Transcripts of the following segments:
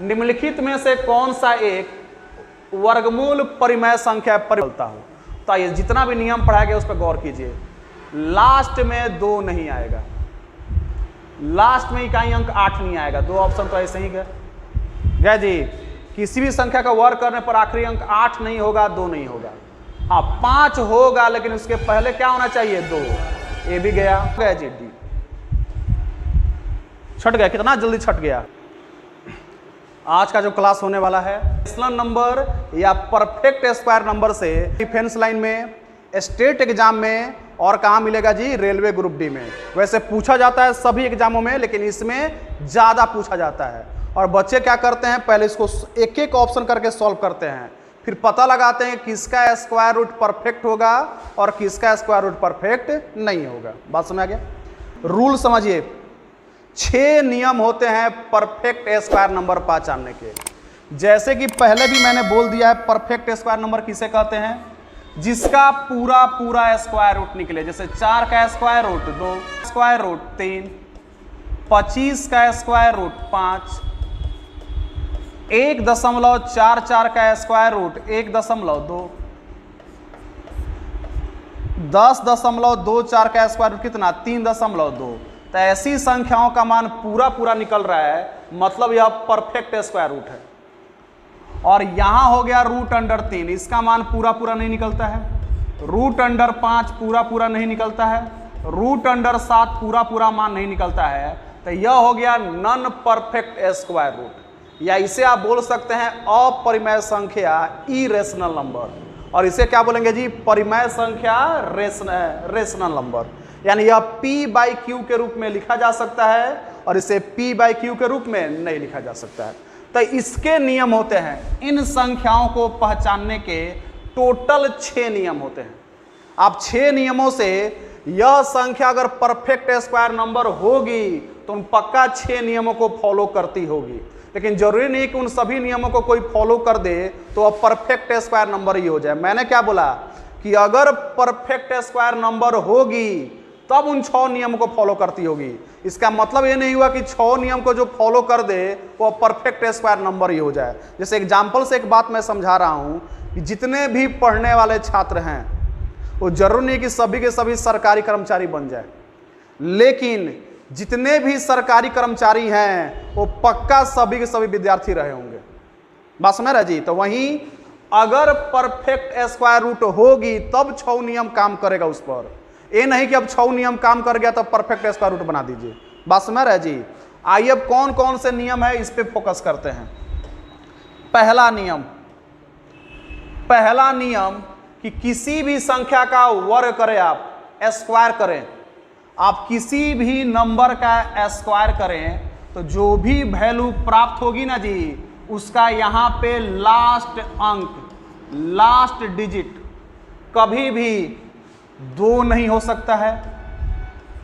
निम्नलिखित में से कौन सा एक वर्गमूल परिमेय संख्या परिवर्तता हो। तो ये जितना भी नियम पढ़ाया गया उस पर गौर कीजिए। लास्ट में 2 नहीं आएगा, लास्ट में इकाई अंक 8 नहीं आएगा। 2 ऑप्शन तो ऐसे ही गए जी। किसी भी संख्या का वर्ग करने पर आखिरी अंक 8 नहीं होगा, 2 नहीं होगा। हाँ 5 होगा, लेकिन उसके पहले क्या होना चाहिए, 2। ये भी गया जी। डी छट गया, कितना जल्दी छट गया। आज का जो क्लास होने वाला है रेशनल नंबर या परफेक्ट स्क्वायर नंबर से डिफेंस लाइन में, स्टेट एग्जाम में और कहाँ मिलेगा जी, रेलवे ग्रुप डी में। वैसे पूछा जाता है सभी एग्जामों में, लेकिन इसमें ज़्यादा पूछा जाता है। और बच्चे क्या करते हैं, पहले इसको एक एक ऑप्शन करके सॉल्व करते हैं, फिर पता लगाते हैं किसका स्क्वायर रूट परफेक्ट होगा और किसका स्क्वायर रूट परफेक्ट नहीं होगा। बात समझ आ गया। रूल समझिए, 6 नियम होते हैं परफेक्ट स्क्वायर नंबर पहचानने के। जैसे कि पहले भी मैंने बोल दिया है, परफेक्ट स्क्वायर नंबर किसे कहते हैं, जिसका पूरा पूरा स्क्वायर रूट निकले। जैसे 4 का स्क्वायर रूट 2, स्क्वायर रूट 3, 25 का स्क्वायर रूट 5, 1.44 का स्क्वायर रूट 1.2, 10.24 का स्क्वायर रूट कितना, 3.2। तो ऐसी संख्याओं का मान पूरा पूरा निकल रहा है, मतलब यह परफेक्ट स्क्वायर रूट है। और यहां हो गया रूट अंडर 3, इसका मान पूरा पूरा नहीं निकलता है। रूट अंडर 5 पूरा पूरा नहीं निकलता है। रूट अंडर 7 पूरा पूरा मान नहीं निकलता है। तो यह हो गया नॉन परफेक्ट स्क्वायर रूट, या इसे आप बोल सकते हैं अपरिमेय संख्या, इरेशनल नंबर। और इसे क्या बोलेंगे जी, परिमेय संख्या, रेशनल नंबर। यानी यह p/q के रूप में लिखा जा सकता है और इसे p/q के रूप में नहीं लिखा जा सकता है। तो इसके नियम होते हैं, इन संख्याओं को पहचानने के टोटल 6 नियम होते हैं। आप 6 नियमों से यह संख्या अगर परफेक्ट स्क्वायर नंबर होगी तो उन पक्का 6 नियमों को फॉलो करती होगी। लेकिन जरूरी नहीं कि उन सभी नियमों को कोई फॉलो कर दे तो अब परफेक्ट स्क्वायर नंबर ही हो जाए। मैंने क्या बोला कि अगर परफेक्ट स्क्वायर नंबर होगी तब उन 6 नियमों को फॉलो करती होगी। इसका मतलब ये नहीं हुआ कि 6 नियम को जो फॉलो कर दे वो परफेक्ट स्क्वायर नंबर ही हो जाए। जैसे एग्जाम्पल से एक बात मैं समझा रहा हूँ कि जितने भी पढ़ने वाले छात्र हैं वो जरूर नहीं कि सभी के सभी सरकारी कर्मचारी बन जाए, लेकिन जितने भी सरकारी कर्मचारी हैं वो पक्का सभी के सभी विद्यार्थी रहे होंगे। बात समझ रहे जी। तो वहीं अगर परफेक्ट स्क्वायर रूट होगी तब 6 नियम काम करेगा उस पर। ये नहीं कि अब 6 नियम काम कर गया तो परफेक्ट स्क्वायर रूट बना दीजिए। बात समझ रहे जी। आइए अब कौन कौन से नियम है इस पे फोकस करते हैं। पहला नियम कि किसी भी संख्या का वर्ग करें, आप स्क्वायर करें, आप किसी भी नंबर का स्क्वायर करें तो जो भी वैल्यू प्राप्त होगी ना जी, उसका यहाँ पे लास्ट अंक, लास्ट डिजिट कभी भी 2 नहीं हो सकता है,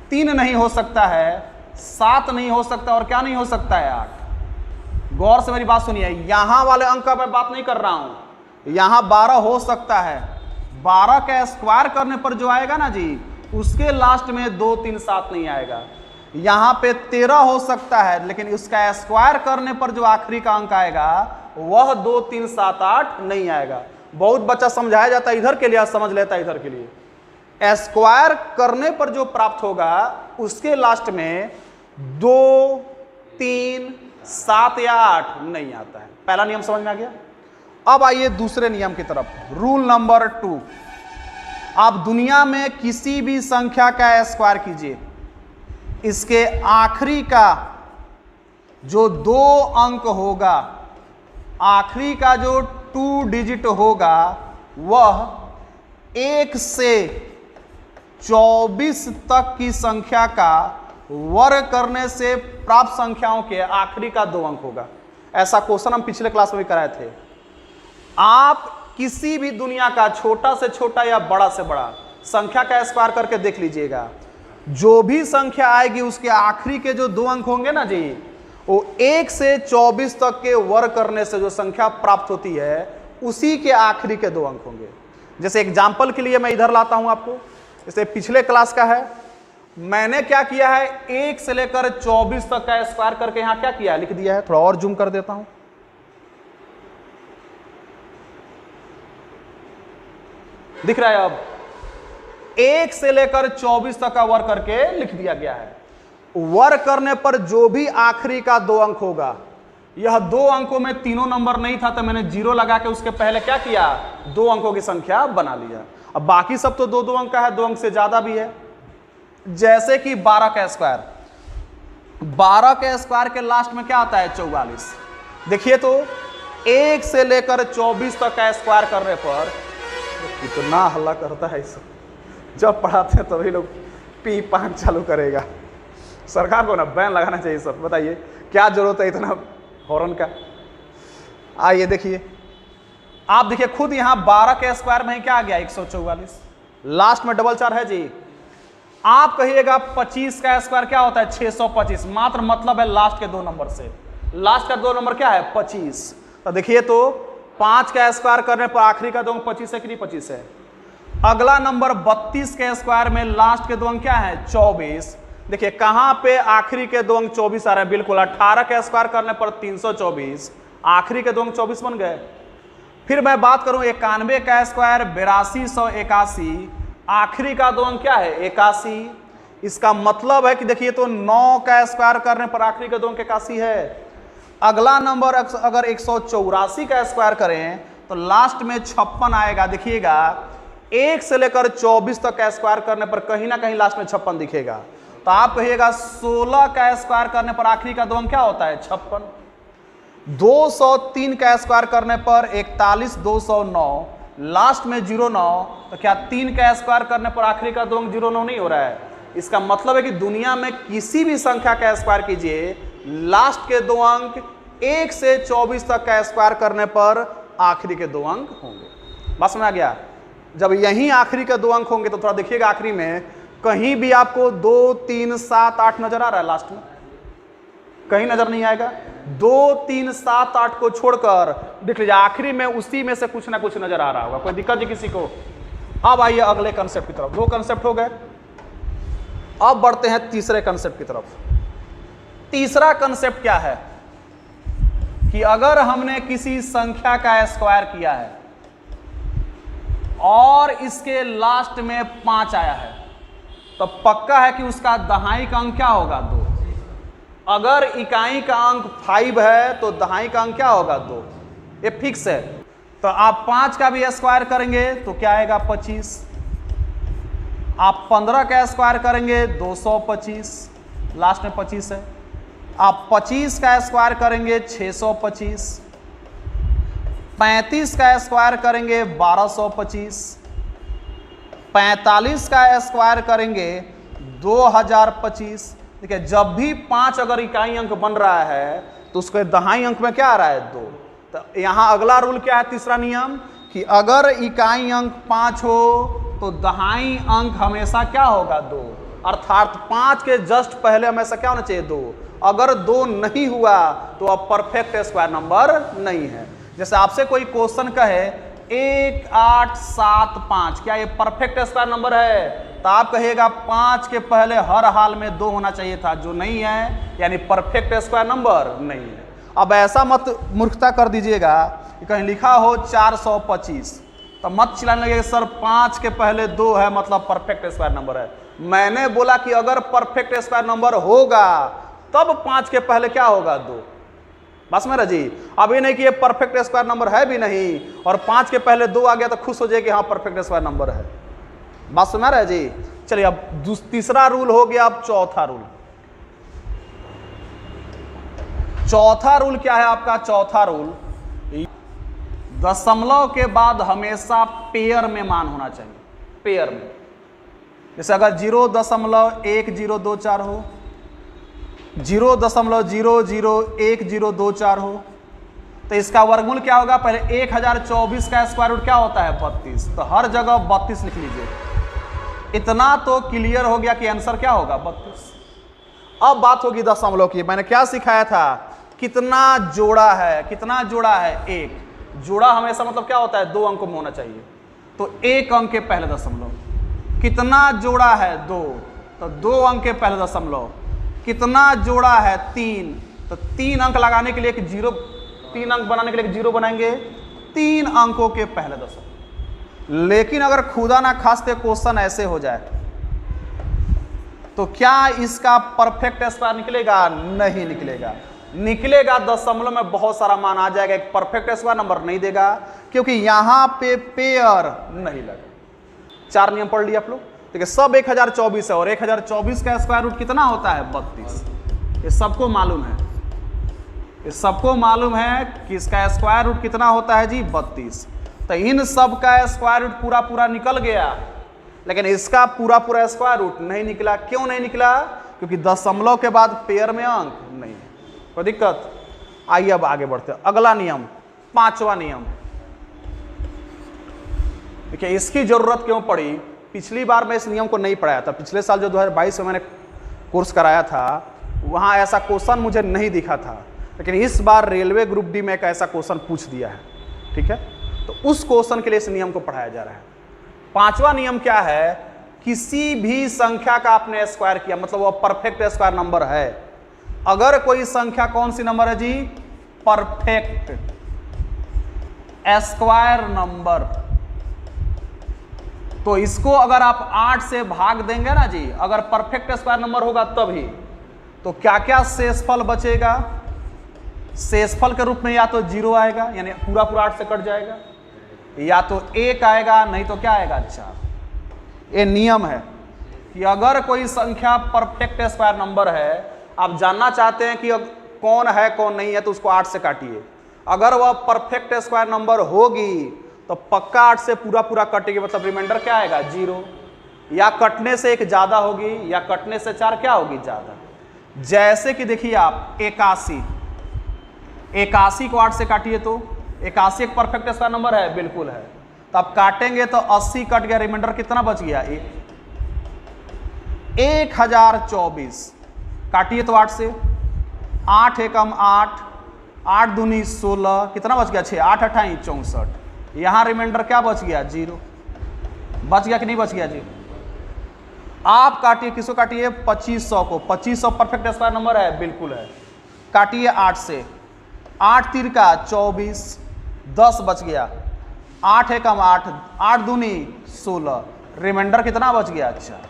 3 नहीं हो सकता है, 7 नहीं हो सकता, और क्या नहीं हो सकता है, 8। गौर से मेरी बात सुनिए, यहां वाले अंक का मैं बात नहीं कर रहा हूं। यहां 12 हो सकता है, 12 का स्क्वायर करने पर जो आएगा ना जी, उसके लास्ट में 2, 3, 7 नहीं आएगा। यहां पे 13 हो सकता है, लेकिन उसका स्क्वायर करने पर जो आखिरी का अंक आएगा वह 2, 3, 7, 8 नहीं आएगा। बहुत बच्चा समझाया जाता है इधर के लिए, समझ लेता है इधर के लिए। स्क्वायर करने पर जो प्राप्त होगा उसके लास्ट में 2, 3, 7 या 8 नहीं आता है। पहला नियम समझ में आ गया। अब आइए दूसरे नियम की तरफ। रूल नंबर 2, आप दुनिया में किसी भी संख्या का स्क्वायर कीजिए, इसके आखिरी का जो 2 अंक होगा, आखिरी का जो 2 डिजिट होगा, वह 1 से 24 तक की संख्या का वर्ग करने से प्राप्त संख्याओं के आखिरी का 2 अंक होगा। ऐसा क्वेश्चन हम पिछले क्लास में भी कराए थे। आप किसी भी दुनिया का छोटा से छोटा या बड़ा से बड़ा संख्या का स्क्वायर करके देख लीजिएगा, जो भी संख्या आएगी उसके आखिरी के जो 2 अंक होंगे ना जी, वो 1 से 24 तक के वर्ग करने से जो संख्या प्राप्त होती है उसी के आखिरी के 2 अंक होंगे। जैसे एग्जाम्पल के लिए मैं इधर लाता हूं आपको, जैसे पिछले क्लास का है, मैंने क्या किया है, 1 से लेकर 24 तक का स्क्वायर करके यहां क्या किया, लिख दिया है। थोड़ा और जूम कर देता हूं, दिख रहा है? अब 1 से लेकर 24 तक का वर्क करके लिख दिया गया है। वर्क करने पर जो भी आखिरी का 2 अंक होगा, यह 2 अंकों में तीनों नंबर नहीं था तो मैंने 0 लगा के उसके पहले क्या किया, 2 अंकों की संख्या बना लिया। अब बाकी सब तो 2-2 अंक का है, 2 अंक से ज्यादा भी है। जैसे कि 12 का स्क्वायर, 12 के स्क्वायर के लास्ट में क्या आता है, 44। देखिए तो 1 से लेकर 24 तक का स्क्वायर करने पर कितना हल्ला करता है इस, जब पढ़ाते हैं तभी लोग पी पान चालू करेगा। सरकार को ना बैन लगाना चाहिए सर, बताइए क्या जरूरत है इतना हॉर्न का। आइए देखिए, आप देखिए खुद यहां 12 के स्क्वायर में क्या आ गया, 144, लास्ट में डबल 4 है जी। आप कहिएगा 25 का स्क्वायर क्या होता है, 625, मात्र मतलब है लास्ट के 2 नंबर से। लास्ट का 2 नंबर क्या है, 25। तो देखिए तो 5 का स्क्वायर करने पर आखिरी का 2 अंक 25 है कि नहीं, 25 है। अगला नंबर 32 के स्क्वायर में लास्ट के 2 अंक क्या है, 24। देखिए कहां पे आखिरी के 2 अंक 24 आ रहे हैं, बिल्कुल 18 का स्क्वायर करने पर 324, आखिरी के 2 अंक 24 बन गए। फिर मैं बात करूं 91 का स्क्वायर 8281, आखिरी का 2 अंक क्या है, 81। इसका मतलब है कि देखिए तो 9 का स्क्वायर करने पर आखिरी का 2 अंक 81 है। अगला नंबर अगर 184 का स्क्वायर करें तो लास्ट में 56 आएगा। देखिएगा 1 से लेकर 24 तक का स्क्वायर करने पर कहीं ना कहीं लास्ट में 56 दिखेगा। तो आप कहिएगा 16 का स्क्वायर करने पर आखिरी का 2 अंक क्या होता है, 56। 203 का स्क्वायर करने पर 41, 209, लास्ट में 09, तो क्या 3 का स्क्वायर करने पर आखिरी का 2 अंक 09 नहीं हो रहा है। इसका मतलब है कि दुनिया में किसी भी संख्या का स्क्वायर कीजिए, लास्ट के 2 अंक 1 से 24 तक का स्क्वायर करने पर आखिरी के 2 अंक होंगे। बस में आ गया। जब यहीं आखिरी के 2 अंक होंगे तो थोड़ा देखिएगा आखिरी में कहीं भी आपको 2, 3, 7, 8 नजर आ रहा है, लास्ट में कहीं नजर नहीं आएगा। 2, 3, 7, 8 को छोड़कर देख लीजिए आखिरी में उसी में से कुछ ना कुछ नजर आ रहा होगा। कोई दिक्कत नहीं किसी को। अब आइए अगले कंसेप्ट की तरफ। 2 कंसेप्ट हो गए, अब बढ़ते हैं तीसरे कंसेप्ट की तरफ। तीसरा कंसेप्ट क्या है कि अगर हमने किसी संख्या का स्क्वायर किया है और इसके लास्ट में 5 आया है तो पक्का है कि उसका दहाई का अंक क्या होगा, 2। अगर इकाई का अंक 5 है तो दहाई का अंक क्या होगा, 2। ये फिक्स है। तो आप 5 का भी स्क्वायर करेंगे तो क्या आएगा, 25। आप 15 का स्क्वायर करेंगे 225, लास्ट में 25 है। आप 25 का स्क्वायर करेंगे 625, 35 का स्क्वायर करेंगे 1225, 45 का स्क्वायर करेंगे 2025। देखिए जब भी 5 अगर इकाई अंक बन रहा है तो उसके दहाई अंक में क्या आ रहा है, 2। तो यहां अगला रूल क्या है, तीसरा नियम, कि अगर इकाई अंक 5 हो तो दहाई अंक हमेशा क्या होगा, 2। अर्थात 5 के जस्ट पहले हमेशा क्या होना चाहिए, 2। अगर 2 नहीं हुआ तो अब परफेक्ट स्क्वायर नंबर नहीं है। जैसे आपसे कोई क्वेश्चन कहे 1875, क्या ये परफेक्ट स्क्वायर नंबर है, तो आप कहिएगा 5 के पहले हर हाल में 2 होना चाहिए था, जो नहीं है, यानी परफेक्ट स्क्वायर नंबर नहीं है। अब ऐसा मत मूर्खता कर दीजिएगा कि कहीं लिखा हो 425 तो मत चिल्लाने लगे सर 5 के पहले 2 है मतलब परफेक्ट स्क्वायर नंबर है। मैंने बोला कि अगर परफेक्ट स्क्वायर नंबर होगा तब 5 के पहले क्या होगा, 2। बस मेरा जी, अब ये नहीं कि ये परफेक्ट स्क्वायर नंबर है भी नहीं और 5 के पहले 2 आ गया तो खुश हो जाए कि हाँ परफेक्ट स्क्वायर नंबर है। बात सुना रहे जी। चलिए अब तीसरा रूल हो गया। अब चौथा रूल। चौथा रूल क्या है आपका, चौथा रूल, दशमलव के बाद हमेशा पेयर में मान होना चाहिए, पेयर में। जैसे अगर 0.1024 हो, 0.001024 हो तो इसका वर्गमूल क्या होगा, पहले 1024 का स्क्वायर रूट क्या होता है, 32। तो हर जगह 32 लिख लीजिए। इतना तो क्लियर हो गया कि आंसर क्या होगा, 32। अब बात होगी दशमलव की। मैंने क्या सिखाया था, कितना जोड़ा है, कितना जोड़ा है, 1 जोड़ा हमेशा मतलब क्या होता है, 2 अंकों में होना चाहिए। तो 1 अंक के पहले दशमलव। कितना जोड़ा है, 2, तो 2 अंक के पहले दशमलव। कितना जोड़ा है, 3, तो 3 अंक लगाने के लिए एक 0, 3 अंक बनाने के लिए एक 0 बनाएंगे, 3 अंकों के पहले दशमलव। लेकिन अगर खुदा ना खास्ते क्वेश्चन ऐसे हो जाए तो क्या इसका परफेक्ट स्क्वायर निकलेगा? नहीं निकलेगा। निकलेगा दशमलव में बहुत सारा मान आ जाएगा, एक परफेक्ट स्क्वायर नंबर नहीं देगा क्योंकि यहां पे पेयर नहीं लगा। 4 नियम पढ़ लिया आप लोग। देखिए सब 1024 है और 1024 का स्क्वायर रूट कितना होता है? 32। ये सबको मालूम है, ये सबको मालूम है कि इसका स्क्वायर रूट कितना होता है जी? 32। तो इन सब का स्क्वायर रूट पूरा पूरा निकल गया, लेकिन इसका पूरा पूरा स्क्वायर रूट नहीं निकला। क्यों नहीं निकला? क्योंकि दशमलव के बाद पेयर में अंक नहीं है। कोई दिक्कत? आइए अब आगे बढ़ते हैं। अगला नियम, 5वां नियम। देखिए इसकी जरूरत क्यों पड़ी? पिछली बार मैं इस नियम को नहीं पढ़ाया था। पिछले साल जो 2022 में मैंने कोर्स कराया था वहां ऐसा क्वेश्चन मुझे नहीं दिखा था, लेकिन इस बार रेलवे ग्रुप डी में एक ऐसा क्वेश्चन पूछ दिया है। ठीक है, तो उस क्वेश्चन के लिए इस नियम को पढ़ाया जा रहा है। 5वां नियम क्या है? किसी भी संख्या का आपने स्क्वायर किया, मतलब वो परफेक्ट स्क्वायर नंबर है। अगर कोई संख्या, कौन सी नंबर है जी? परफेक्ट स्क्वायर नंबर, तो इसको अगर आप 8 से भाग देंगे ना जी, अगर परफेक्ट स्क्वायर नंबर होगा तभी, तो क्या क्या शेषफल बचेगा? शेषफल के रूप में या तो 0 आएगा, यानी पूरा पूरा 8 से कट जाएगा, या तो 1 आएगा, नहीं तो क्या आएगा? 4। ये नियम है कि अगर कोई संख्या परफेक्ट स्क्वायर नंबर है, आप जानना चाहते हैं कि कौन है कौन नहीं है, तो उसको 8 से काटिए। अगर वह परफेक्ट स्क्वायर नंबर होगी तो पक्का 8 से पूरा पूरा कटेगी, मतलब रिमाइंडर क्या आएगा? 0। या कटने से 1 ज्यादा होगी, या कटने से 4 क्या होगी? ज्यादा। जैसे कि देखिए आप 81 को 8 से काटिए तो 81 एक परफेक्ट स्क्वायर नंबर है? बिल्कुल है। तो आप काटेंगे तो 80 कट गया, रिमाइंडर कितना बच गया? 1024। काटिए तो 8 से, 8 एकम 8, 8 दूनी 16, कितना बच गया? 6, 8 अट्ठाई 64। यहां रिमाइंडर क्या बच गया? 0। बच गया कि नहीं बच गया जी? आप काटिए, किसको काटिए? 2500 को। 2500 परफेक्ट स्क्वायर नंबर है? बिल्कुल है। काटिए 8 से, 8 तिरका 24, 10 बच गया, 8 एकम 8, 8 दूनी 16, रिमाइंडर कितना बच गया? 4।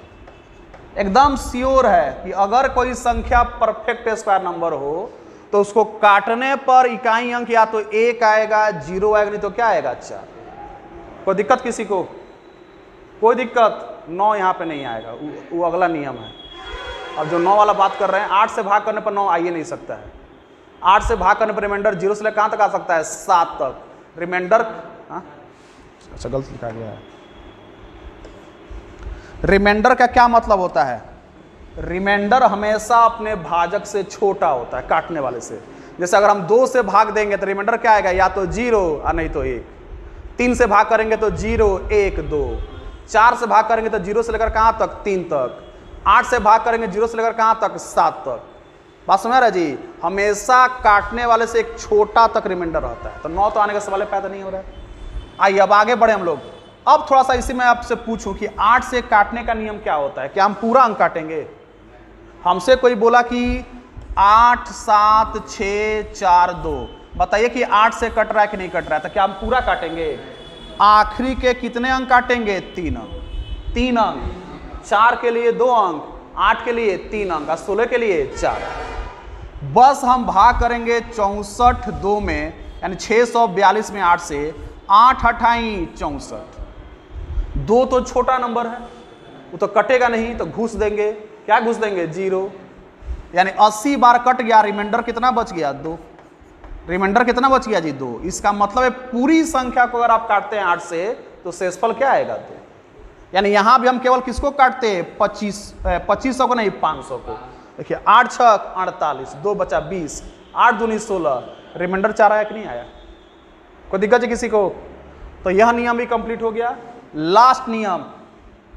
एकदम श्योर है कि अगर कोई संख्या परफेक्ट स्क्वायर नंबर हो तो उसको काटने पर इकाई अंक या तो 1 आएगा, 0 आएगा, नहीं तो क्या आएगा? 4। कोई दिक्कत किसी को? कोई दिक्कत? 9 यहाँ पे नहीं आएगा, वो अगला नियम है। अब जो 9 वाला बात कर रहे हैं, 8 से भाग करने पर 9 आ ही नहीं सकता है। 8 से भाग करने पर रिमाइंडर 0 से लेकर कहाँ तक आ सकता है? 7 तक। रिमाइंडर, अच्छा गलत लिखा गया है। रिमाइंडर का क्या मतलब होता है? रिमाइंडर हमेशा अपने भाजक से छोटा होता है, काटने वाले से। जैसे अगर हम 2 से भाग देंगे तो रिमाइंडर क्या आएगा? या तो 0 और नहीं तो 1। 3 से भाग करेंगे तो 0, 1, 2। 4 से भाग करेंगे तो 0 से लेकर कहाँ तक? 3 तक। 8 से भाग करेंगे 0 से लेकर कहाँ तक? 7 तक। बात समझ रहा जी? हमेशा काटने वाले से एक छोटा तक रिमाइंडर रहता है। तो 9 तो आने का सवाल पैदा नहीं हो रहा है। आइए अब आगे बढ़े हम लोग। अब थोड़ा सा इसी में आपसे पूछूं कि 8 से काटने का नियम क्या होता है? क्या हम पूरा अंक काटेंगे? हमसे कोई बोला कि 8, 7, 6, 4, 2, बताइए कि 8 से कट रहा है कि नहीं कट रहा है? तो क्या हम पूरा काटेंगे? आखिरी के कितने अंक काटेंगे? 3 अंक। 3 अंक। 4 के लिए 2 अंक, 8 के लिए 3 अंक, 16 के लिए 4। बस हम भाग करेंगे 64 2 में, यानी 642 में 8 से, 8 अट्ठाई 64। 2 तो छोटा नंबर है, वो तो कटेगा नहीं, तो घुस देंगे। क्या घुस देंगे? 0। यानी 80 बार कट गया, रिमाइंडर कितना बच गया? 2। रिमाइंडर कितना बच गया जी? 2। इसका मतलब है पूरी संख्या को अगर आप काटते हैं 8 से तो शेषफल क्या आएगा? 2। यानी यहां भी हम केवल किसको काटते हैं? 2500 को नहीं, 500 को। देखिए 8 छक 48, 2 बचा 20, 8 दूनी 16, रिमाइंडर 4 आया कि नहीं आया? कोई दिक्कत है किसी को? तो यह नियम भी कंप्लीट हो गया। लास्ट नियम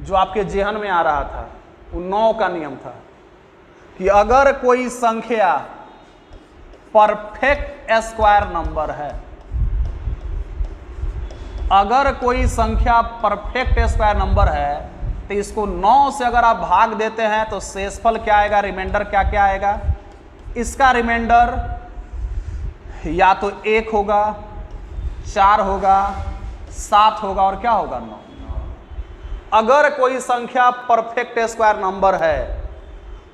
जो आपके जेहन में आ रहा था वो 9 का नियम था कि अगर कोई संख्या परफेक्ट स्क्वायर नंबर है, अगर कोई संख्या परफेक्ट स्क्वायर नंबर है तो इसको 9 से अगर आप भाग देते हैं तो शेषफल क्या आएगा? रिमाइंडर क्या क्या आएगा? इसका रिमाइंडर या तो 1 होगा, 4 होगा, 7 होगा और क्या होगा 9। अगर कोई संख्या परफेक्ट स्क्वायर नंबर है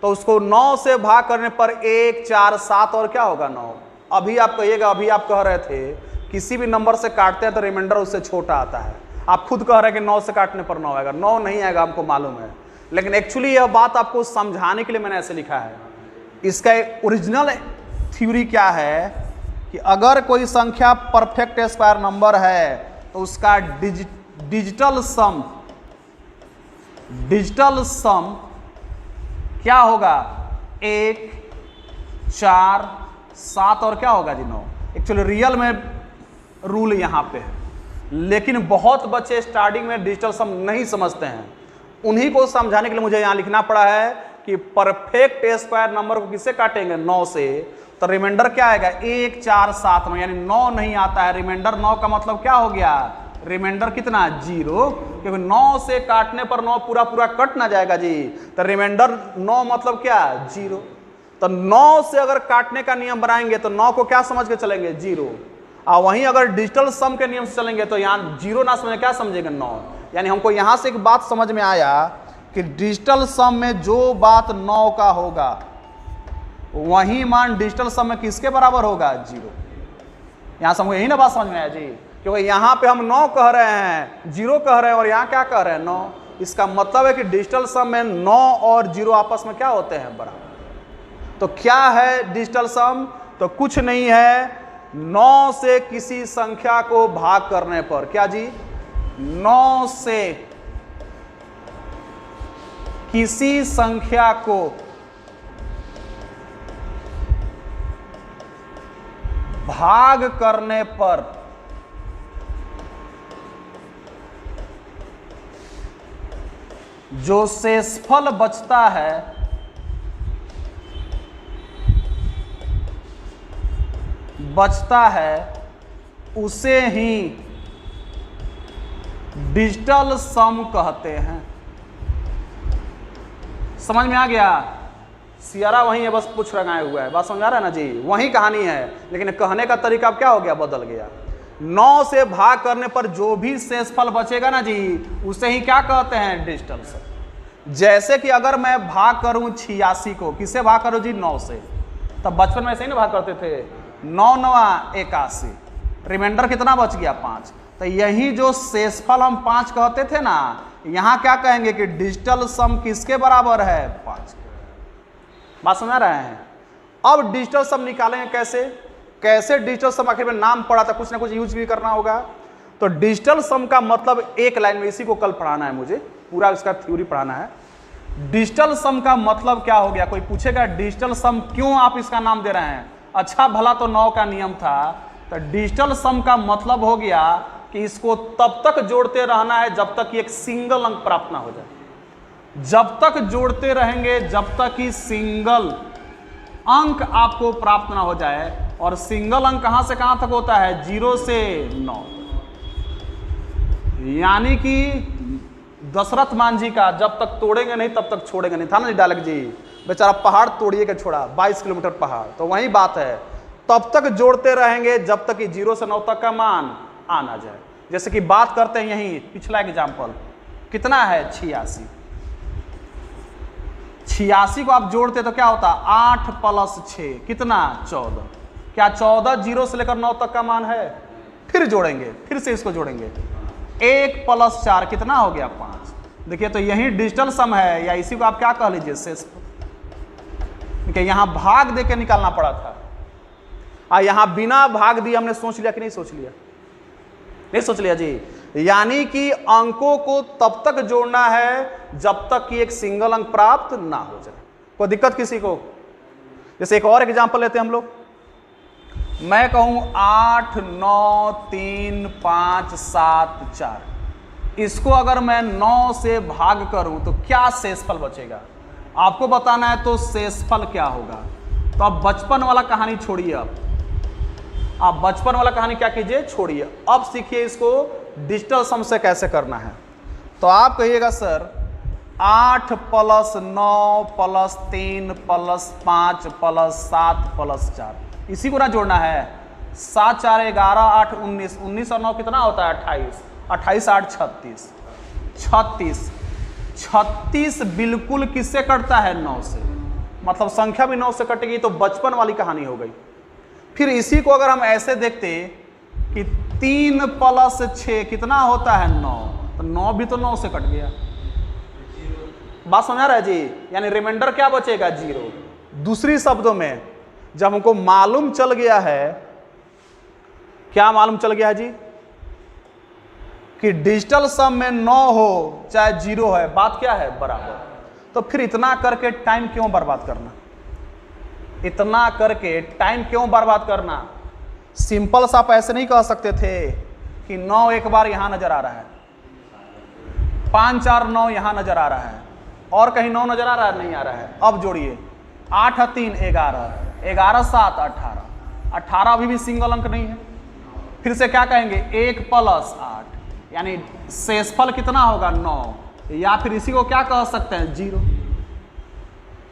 तो उसको 9 से भाग करने पर 1, 4, 7 और क्या होगा 9। अभी आप कहिएगा, अभी आप कह रहे थे किसी भी नंबर से काटते हैं तो रिमाइंडर उससे छोटा आता है। आप खुद कह रहे हैं कि 9 से काटने पर 9 आएगा। 9 नहीं आएगा, हमको मालूम है, लेकिन एक्चुअली यह बात आपको समझाने के लिए मैंने ऐसे लिखा है। इसका ओरिजिनल थ्योरी क्या है कि अगर कोई संख्या परफेक्ट स्क्वायर नंबर है तो उसका डिजिटल सम क्या होगा 1, 4, 7 और क्या होगा जी 9। एक्चुअली रियल में रूल यहाँ पे है, लेकिन बहुत बच्चे स्टार्टिंग में डिजिटल सम नहीं समझते हैं। उन्हीं को समझाने के लिए मुझे यहाँ लिखना पड़ा है कि परफेक्ट स्क्वायर नंबर को किससे काटेंगे 9 से, तो रिमाइंडर क्या आएगा 1, 4, 7, 9, यानी 9 नहीं आता है। रिमाइंडर 9 का मतलब क्या हो गया, रिमाइंडर कितना 0, क्योंकि 9 से काटने पर 9 पूरा पूरा कट ना जाएगा जी, तो रिमाइंडर 9 मतलब क्या 0। तो 9 से अगर काटने का नियम बनाएंगे तो 9 को क्या समझ के चलेंगे 0, और वहीं अगर डिजिटल सम के नियम से चलेंगे तो यहाँ 0 ना समझे क्या समझेंगे 9। यानी हमको यहाँ से एक बात समझ में आया कि डिजिटल सम में जो बात 9 का होगा वही मान डिजिटल सम में किसके बराबर होगा 0। यहाँ से हमको यही ना बात समझ में आया जी, क्योंकि यहाँ पे हम 9 कह रहे हैं, 0 कह रहे हैं, और यहाँ क्या कह रहे हैं 9। इसका मतलब है कि डिजिटल सम में 9 और 0 आपस में क्या होते हैं बराबर। तो क्या है डिजिटल सम, तो कुछ नहीं है, 9 से किसी संख्या को भाग करने पर क्या जी, 9 से किसी संख्या को भाग करने पर जो शेषफल बचता है उसे ही डिजिटल सम कहते हैं। समझ में आ गया, सियारा वही है, बस पूछ रंगाया हुआ है, बात समझ आ रहा है ना जी, वही कहानी है, लेकिन कहने का तरीका अब क्या हो गया, बदल गया। 9 से भाग करने पर जो भी शेषफल बचेगा ना जी उसे ही क्या कहते हैं डिजिटल सम। जैसे कि अगर मैं भाग करूं 86 को, किससे भाग करूं जी 9 से, तब बचपन में ऐसे ही ना भाग करते थे, 9 9 81, रिमाइंडर कितना बच गया 5। तो यही जो शेषफल हम 5 कहते थे ना, यहाँ क्या कहेंगे कि डिजिटल सम किसके बराबर है 5। बात समझ रहे हैं। अब डिजिटल सम निकालेंगे कैसे डिजिटल सम, आखिर में नाम पड़ा था, कुछ ना कुछ यूज भी करना होगा। तो डिजिटल सम का मतलब एक लाइन में, इसी को कल पढ़ाना है मुझे, पूरा इसका थ्योरी पढ़ाना है। डिजिटल सम का मतलब क्या हो गया, कोई पूछेगा डिजिटल सम क्यों आप इसका नाम दे रहे हैं, अच्छा भला तो 9 का नियम था। तो डिजिटल सम का मतलब हो गया कि इसको तब तक जोड़ते रहना है जब तक एक सिंगल अंक प्राप्त ना हो जाए। जब तक जोड़ते रहेंगे जब तक कि सिंगल अंक आपको प्राप्त ना हो जाए। और सिंगल अंक कहां से कहां तक होता है, 0 से 9। यानी कि दशरथ मान जी का जब तक तोड़ेंगे नहीं तब तक छोड़ेंगे नहीं, था ना जी डायलॉग जी, बेचारा पहाड़ तोड़िए के छोड़ा, 22 किलोमीटर पहाड़। तो वही बात है, तब तक जोड़ते रहेंगे जब तक कि 0 से 9 तक का मान आ ना जाए। जैसे कि बात करते हैं यही पिछला एग्जाम्पल, कितना है 86, 86 को आप जोड़ते तो क्या होता, 8 + 6 कितना 14। क्या 14 0 से लेकर 9 तक का मान है। फिर जोड़ेंगे, फिर से इसको जोड़ेंगे, 1 + 4 कितना हो गया 5। देखिए तो यही डिजिटल सम है, या इसी को आप क्या कह लीजिए शेषफल। देखिए यहाँ भाग दे के निकालना पड़ा था, और यहाँ बिना भाग दिए हमने सोच लिया कि नहीं सोच लिया, नहीं सोच लिया जी। यानी कि अंकों को तब तक जोड़ना है जब तक कि एक सिंगल अंक प्राप्त ना हो जाए। कोई दिक्कत किसी को। जैसे एक और एग्जांपल लेते हैं हम लोग, मैं कहूं 8 9 3 5 7 4, इसको अगर मैं 9 से भाग करूं तो क्या शेषफल बचेगा, आपको बताना है। तो शेषफल क्या होगा, तो अब बचपन वाला कहानी छोड़िए, अब आप बचपन वाला कहानी क्या कीजिए छोड़िए, अब सीखिए इसको डिजिटल सम से कैसे करना है। तो आप कहिएगा सर 8 + 9 + 3 + 5 + 7 + 4, इसी को ना जोड़ना है। 7 4 11 8 19, 19 और 9 कितना होता है 28, 28 8 36 36 36 बिल्कुल किससे कटता है? 9 से। मतलब संख्या भी 9 से कटेगी तो बचपन वाली कहानी हो गई। फिर इसी को अगर हम ऐसे देखते कि 3 + 6 कितना होता है? 9। तो 9 भी तो 9 से कट गया। बात समझ रहा है जी? यानी रिमाइंडर क्या बचेगा? 0। दूसरी शब्दों में जब हमको मालूम चल गया है, क्या मालूम चल गया है जी? कि डिजिटल सम में 9 हो चाहे 0 है, बात क्या है? बराबर। तो फिर इतना करके टाइम क्यों बर्बाद करना? इतना करके टाइम क्यों बर्बाद करना? सिंपल सा आप ऐसे नहीं कह सकते थे कि 9 एक बार यहां नजर आ रहा है, 5 4 9 यहां नजर आ रहा है, और कहीं 9 नजर आ रहा है? नहीं आ रहा है। अब जोड़िए, 8 3 11, 11 7 18, 18 अभी भी सिंगल अंक नहीं है। फिर से क्या कहेंगे? 1 + 8, यानी शेषफल कितना होगा? 9। या फिर इसी को क्या कह सकते हैं? 0।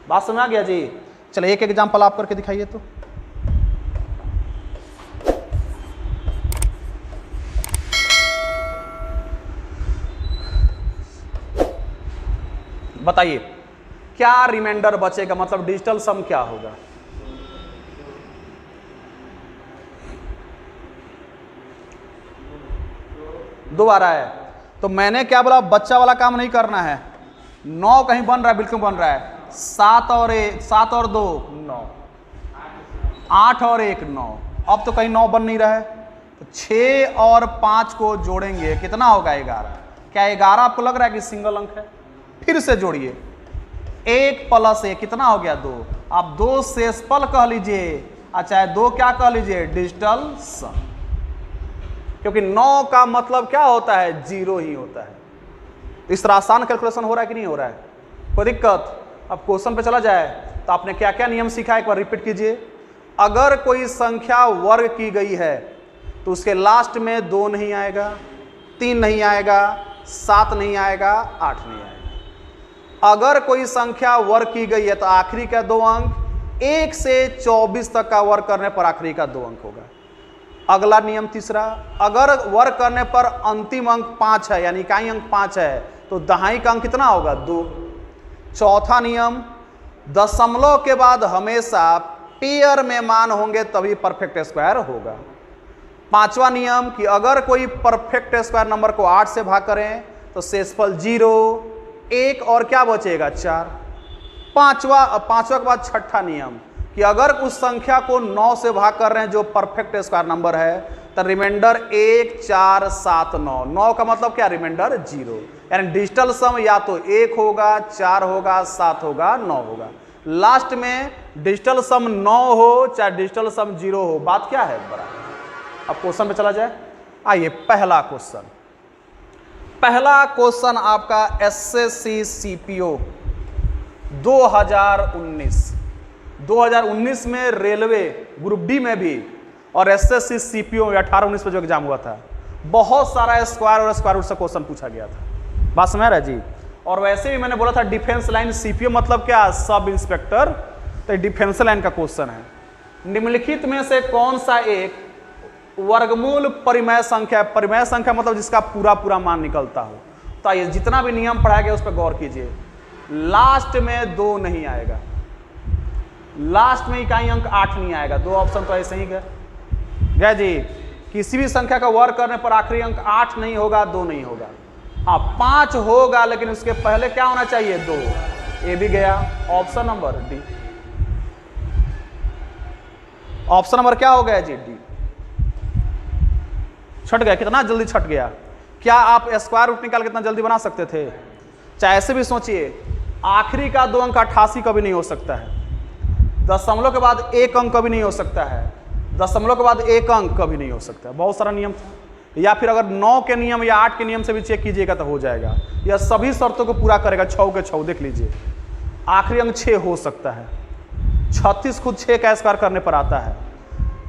बात समझ आ गया जी? चलिए एक एग्जांपल आप करके दिखाइए तो। बताइए क्या रिमाइंडर बचेगा? मतलब डिजिटल सम क्या होगा? दो आ रहा है तो मैंने क्या बोला? बच्चा वाला काम नहीं करना है। 9 कहीं बन रहा है? बिल्कुल बन रहा है। 7 और 2 9, 8 और 1 9। अब तो कहीं 9 बन नहीं रहा है, तो 6 और 5 को जोड़ेंगे कितना होगा? 11। क्या 11 आपको लग रहा है कि सिंगल अंक है? फिर से जोड़िए, 1 + 1 कितना हो गया? 2। आप 2 शेषफल कह लीजिए, अच्छा 2 क्या कह लीजिए? डिजिटल सम। क्योंकि 9 का मतलब क्या होता है? 0 ही होता है। इस तरह आसान कैलकुलेशन हो रहा है कि नहीं हो रहा है? कोई दिक्कत? अब क्वेश्चन पे चला जाए तो आपने क्या क्या नियम सीखा, एक बार रिपीट कीजिए। अगर कोई संख्या वर्ग की गई है तो उसके लास्ट में 2 नहीं आएगा, 3 नहीं आएगा, 7 नहीं आएगा, 8 नहीं आएगा। अगर कोई संख्या वर्ग की गई है तो आखिरी का 2 अंक 1 से 24 तक का वर्ग करने पर आखिरी का 2 अंक होगा। अगला नियम तीसरा, अगर वर्ग करने पर अंतिम अंक 5 है, यानी इकाई अंक 5 है, तो दहाई का अंक कितना होगा? 2। चौथा नियम, दशमलव के बाद हमेशा पेयर में मान होंगे तभी परफेक्ट स्क्वायर होगा। पांचवा नियम कि अगर कोई परफेक्ट स्क्वायर नंबर को 8 से भाग करें तो शेषफल 0, 1 और क्या बचेगा? 4। पांचवा के बाद छठा नियम कि अगर उस संख्या को 9 से भाग कर रहे हैं जो परफेक्ट स्क्वायर नंबर है, तो रिमाइंडर 1 4 7 9। 9 का मतलब क्या? रिमाइंडर 0। यानी डिजिटल सम या तो 1 होगा, 4 होगा, 7 होगा, 9 होगा। लास्ट में डिजिटल सम 9 हो चाहे डिजिटल सम 0 हो, बात क्या है? बराबर। अब क्वेश्चन पे चला जाए। आइए पहला क्वेश्चन आपका एसएससी सीपीओ 2019 में रेलवे ग्रुप डी में भी और एसएससी सीपीओ 18-19 में जो एग्जाम हुआ था, बहुत सारा स्क्वायर और स्क्वायर रूट से क्वेश्चन पूछा गया था। बात समझ रहा है जी? और वैसे भी मैंने बोला था डिफेंस लाइन सीपीओ मतलब क्या? Sub inspector. तो डिफेंस लाइन का क्वेश्चन है। निम्नलिखित में से कौन सा एक वर्गमूल परिमेय संख्या? परिमेय संख्या मतलब जिसका पूरा मान निकलता हो। तो आइए जितना भी नियम पढ़ाया गया उस पर गौर कीजिए। लास्ट में 2 नहीं आएगा, लास्ट में इकाई अंक 8 नहीं आएगा। 2 ऑप्शन तो ऐसे ही गए जी। किसी भी संख्या का वर्ग करने पर आखिरी अंक 8 नहीं होगा, 2 नहीं होगा। हाँ 5 होगा, लेकिन उसके पहले क्या होना चाहिए? 2। ये भी गया option number D. Option number क्या हो गया जी? डी। छट गया। कितना जल्दी छट गया। क्या आप स्क्वायर रूट निकाल के इतना जल्दी बना सकते थे? चाहे ऐसे भी सोचिए, आखिरी का 2 अंक 88 कभी नहीं हो सकता है, दशमलव के बाद 1 अंक कभी नहीं हो सकता है, दशमलव के बाद 1 अंक कभी नहीं हो सकता है। बहुत सारा नियम था। या फिर अगर 9 के नियम या 8 के नियम से भी चेक कीजिएगा तो हो जाएगा। यह सभी शर्तों को पूरा करेगा। 6 के 6 देख लीजिए। आखिरी अंक 6 हो सकता है। 36 खुद 6 का स्क्वायर करने पर आता है।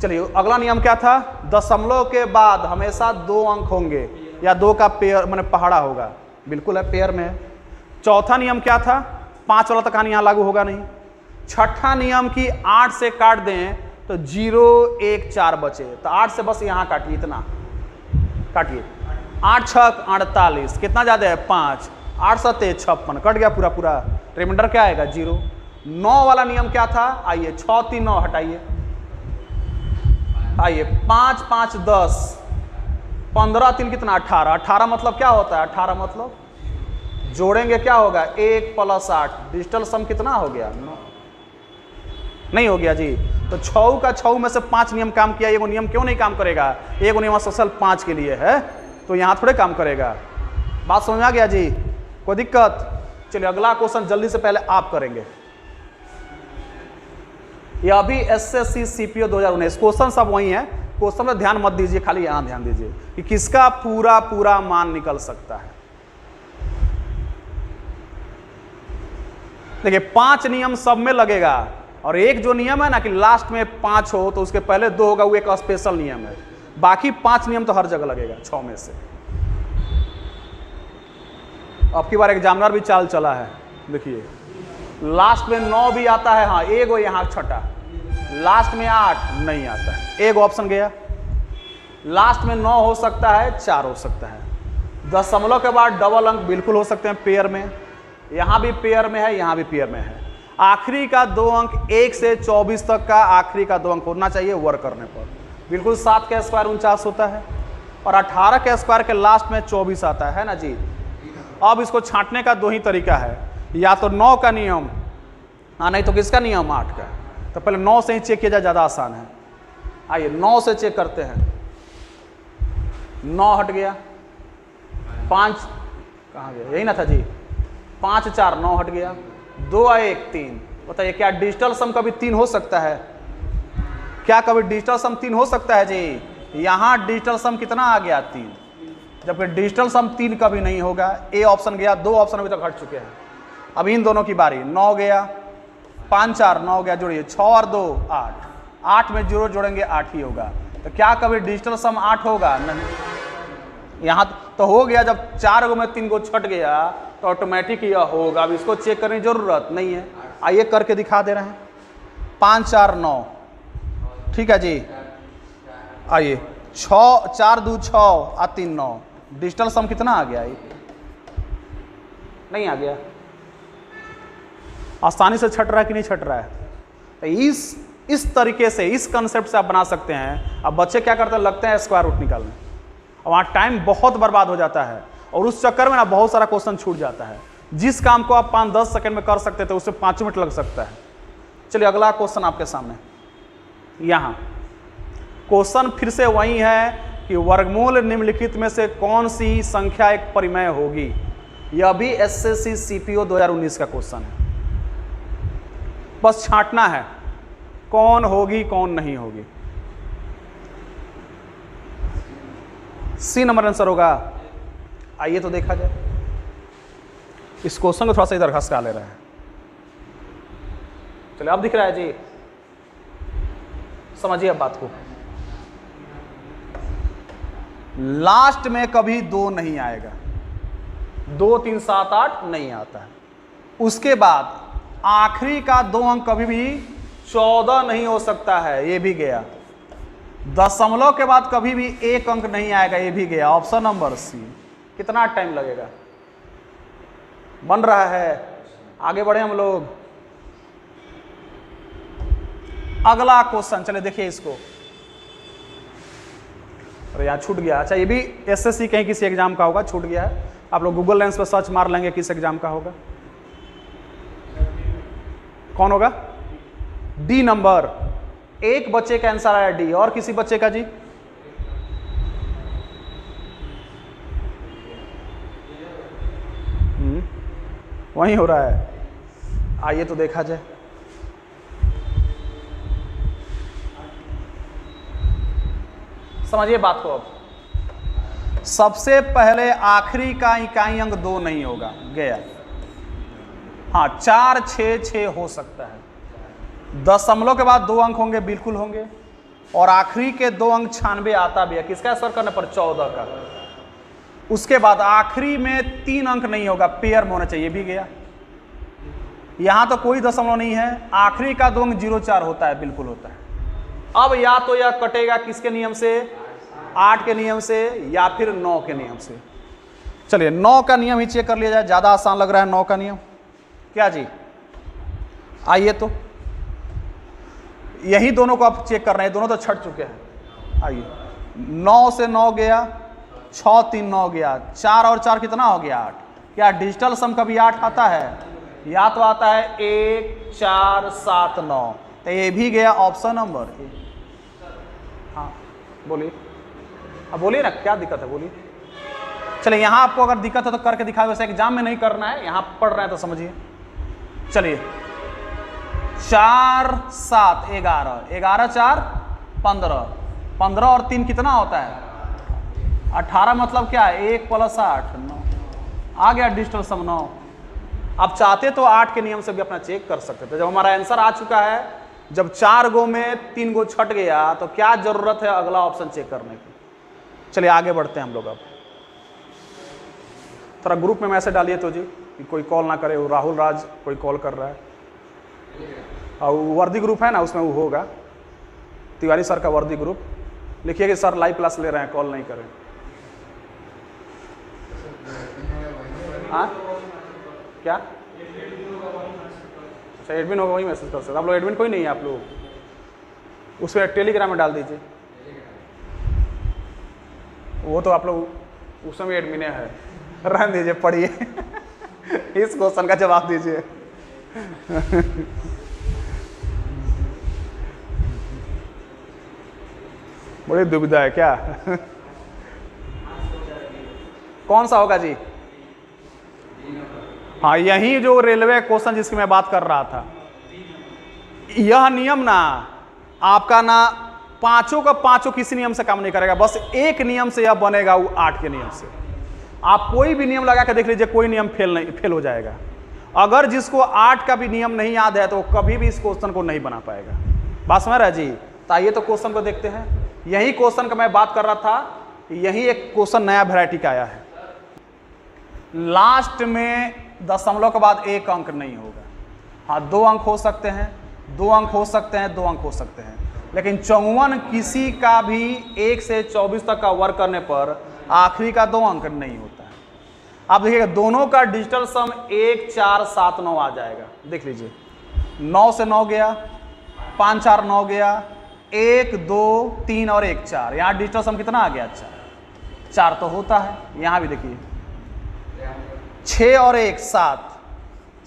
चलिए अगला नियम क्या था? दशमलव के बाद हमेशा 2 अंक होंगे या 2 का पेयर मैंने पहाड़ा होगा। बिल्कुल है, पेयर में है। चौथा नियम क्या था? 5 वाला तो कहानी यहाँ लागू होगा नहीं। छठा नियम की 8 से काट दें तो 0 1 4 बचे, तो 8 से बस यहाँ काटिए, इतना काटिए। 8 छक 48, कितना ज़्यादा है 5, 8 सत्ते 56, कट गया पूरा पूरा, रिमाइंडर क्या आएगा 0। 9 वाला नियम क्या था, आइए 6 3 9 हटाइए, आइए 5 5 10, 15 3 कितना 18, 18 मतलब क्या होता है, 18 मतलब जोड़ेंगे क्या होगा 1 + 8, डिजिटल सम कितना हो गया 9, नहीं हो गया जी। तो 6 का 6 में से 5 नियम काम किया, एगो नियम क्यों नहीं काम करेगा, एगो नियम स्पेशल 5 के लिए है, तो यहाँ थोड़े काम करेगा। बात समझ आ गया जी, कोई दिक्कत। चलिए अगला क्वेश्चन जल्दी से पहले आप करेंगे, यह भी एसएससी सीपीओ 2019, क्वेश्चन सब वही है, क्वेश्चन में ध्यान मत दीजिए, खाली यहां ध्यान दीजिए कि किसका पूरा पूरा मान निकल सकता है। देखिए 5 नियम सब में लगेगा, और एक जो नियम है ना कि लास्ट में 5 हो तो उसके पहले 2 होगा, वो एक स्पेशल नियम है, बाकी 5 नियम तो हर जगह लगेगा 6 में से। अब की बार एग्जामिनर भी चाल चला है, देखिए लास्ट में 9 भी आता है, हाँ एगो यहाँ छठा, लास्ट में 8 नहीं आता है, एक ऑप्शन गया, लास्ट में 9 हो सकता है, 4 हो सकता है, दशमलव के बाद डबल अंक बिल्कुल हो सकते हैं पेयर में, यहाँ भी पेयर में है, यहाँ भी पेयर में है। आखिरी का 2 अंक 1 से 24 तक का आखिरी का 2 अंक होना चाहिए वर्क करने पर, बिल्कुल 7 का स्क्वायर 49 होता है, और 18 के स्क्वायर के लास्ट में 24 आता है ना जी। अब इसको छांटने का 2 ही तरीका है, या तो 9 का नियम, हाँ नहीं तो किसका नियम 8 का, तो पहले 9 से ही चेक किया जाए, ज़्यादा आसान है। आइए 9 से चेक करते हैं, 9 हट गया, 5 कहाँ गया, यही ना था जी, 5 4 9 हट गया, 2 1 3, बताइए क्या डिजिटल सम कभी 3 हो सकता है, क्या कभी डिजिटल सम 3 हो सकता है जी। यहाँ डिजिटल सम कितना आ गया 3, जबकि डिजिटल सम 3 कभी नहीं होगा। ए ऑप्शन गया, 2 ऑप्शन अभी तक हट चुके हैं, अब इन दोनों की बारी। 9 गया, 5 4 9 गया, जोड़िए 6 और 2 8, 8 में 0 जोड़ेंगे 8 ही होगा, तो क्या कभी डिजिटल सम 8 होगा, नहीं। यहाँ तो हो गया, जब 4 गो में 3 गो छट गया तो ऑटोमेटिक यह होगा, अब इसको चेक करने की जरूरत नहीं है। आइए करके दिखा दे रहे हैं, 5 4 9, ठीक है जी। आइए 6 4 2 6 और 3 9, डिजिटल सम कितना आ गया, नहीं आ गया, आसानी से छट रहा है कि नहीं छट रहा है। तो इस तरीके से, इस कंसेप्ट से आप बना सकते हैं। अब बच्चे क्या करते हैं, लगते हैं स्क्वायर रूट निकालने, और वहाँ टाइम बहुत बर्बाद हो जाता है, और उस चक्कर में ना बहुत सारा क्वेश्चन छूट जाता है। जिस काम को आप 5-10 सेकंड में कर सकते थे, उससे 5 मिनट लग सकता है। चलिए अगला क्वेश्चन आपके सामने, यहाँ क्वेश्चन फिर से वही है कि वर्गमूल निम्नलिखित में से कौन सी संख्या एक परिमेय होगी। यह भी एसएससी सीपीओ 2019 का क्वेश्चन है, बस छांटना है कौन होगी कौन नहीं होगी। सी नंबर आंसर होगा। आइए तो देखा जाए, इस क्वेश्चन को थोड़ा सा इधर घसका ले रहे हैं। चलिए अब दिख रहा है जी, समझिए अब बात को। लास्ट में कभी 2 नहीं आएगा, 2 3 7 8 नहीं आता है। उसके बाद आखिरी का 2 अंक कभी भी 14 नहीं हो सकता है, ये भी गया। दशमलव के बाद कभी भी 1 अंक नहीं आएगा, ये भी गया। Option number C. कितना टाइम लगेगा, बन रहा है, आगे बढ़े हम लोग। अगला क्वेश्चन, चले देखिए इसको। अरे यहाँ छूट गया, अच्छा ये भी एसएससी कहीं किसी एग्जाम का होगा, छूट गया है। आप लोग गूगल लेंस पे सर्च मार लेंगे किस एग्जाम का होगा। कौन होगा, डी नंबर। एक बच्चे का आंसर आया डी, और किसी बच्चे का जी? वही हो रहा है। आइए तो देखा जाए। समझिए बात को। अब सबसे पहले आखिरी का इकाई अंक 2 नहीं होगा, गया। हाँ 4 6 6 हो सकता है। दशमलव के बाद 2 अंक होंगे, बिल्कुल होंगे। और आखिरी के 2 अंक 96 आता भी है, किसका असर करने पर, 14 का। उसके बाद आखिरी में 3 अंक नहीं होगा, पेयर में होना चाहिए, भी गया। यहां तो कोई दशमलव नहीं है, आखिरी का 2 अंक 04 होता है, बिल्कुल होता है। अब या तो यह कटेगा किसके नियम से, 8 के नियम से या फिर 9 के नियम से। चलिए 9 का नियम ही चेक कर लिया जाए, ज़्यादा आसान लग रहा है 9 का नियम। क्या जी, आइए तो यही दोनों को आप चेक कर रहे हैं, दोनों तो छट चुके हैं। आइए 9 से 9 गया, 6 3 9 गया, 4 और 4 कितना हो गया 8। क्या डिजिटल सम कभी 8 आता है? या तो आता है 1 4 7 9, तो ये भी गया ऑप्शन नंबर ए। हाँ बोलिए, अब बोलिए ना क्या दिक्कत है, बोलिए। चलिए यहाँ आपको अगर दिक्कत है तो करके दिखाओ, वैसे एग्जाम में नहीं करना है, यहाँ पढ़ रहे हैं तो समझिए। चलिए 4 7 11, 11 4 15, 15 और 3 कितना होता है 18, मतलब क्या है 1 + 8 9, आ गया डिजिटल सम 9। आप चाहते तो 8 के नियम से भी अपना चेक कर सकते थे। जब हमारा आंसर आ चुका है, जब 4 गो में 3 गो छट गया तो क्या जरूरत है अगला ऑप्शन चेक करने की। चलिए आगे बढ़ते हैं हम लोग। अब थोड़ा ग्रुप में मैसेज डालिए तो जी कि कोई कॉल ना करे। वो राहुल राज कोई कॉल कर रहा है, और वर्दी ग्रुप है ना, उसमें वो होगा तिवारी सर का वर्दी ग्रुप। लिखिए कि सर लाइव क्लास ले रहे हैं, कॉल नहीं करें। हाँ क्या, अच्छा एडमिन होगा वही मैसेज कर सकते। आप लोग एडमिन कोई नहीं है, आप लोग उसमें टेलीग्राम में डाल दीजिए। वो तो आप लोग उसमें भी एडमिन है, रहने दीजिए, पढ़िए इस क्वेश्चन का जवाब दीजिए। बड़ी दुविधा है क्या? कौन सा होगा जी? हाँ यही जो रेलवे क्वेश्चन जिसकी मैं बात कर रहा था, यह नियम ना आपका ना पांचों का पांचों किसी नियम से काम नहीं करेगा, बस एक नियम से यह बनेगा, वो 8 के नियम से। आप कोई भी नियम लगा के देख लीजिए, कोई नियम फेल हो जाएगा। अगर जिसको 8 का भी नियम नहीं याद है तो कभी भी इस क्वेश्चन को नहीं बना पाएगा। बात समझ रहा है जी? तो आइए तो क्वेश्चन को देखते हैं। यही क्वेश्चन का मैं बात कर रहा था, यही एक क्वेश्चन नया वैरायटी का आया है। लास्ट में दशमलव के बाद 1 अंक नहीं होगा। हाँ 2 अंक हो सकते हैं, 2 अंक हो सकते हैं, 2 अंक हो सकते हैं, लेकिन 54 किसी का भी 1 से 24 तक का वर्क करने पर आखिरी का 2 अंक नहीं होता है। आप देखिएगा दोनों का डिजिटल सम 1 4 7 9 आ जाएगा। देख लीजिए 9 से 9 गया, 5 4 9 गया, 1 2 3 और 1 4। यहाँ डिजिटल सम कितना आ गया? 4 तो होता है। यहाँ भी देखिए 6 और 1 7,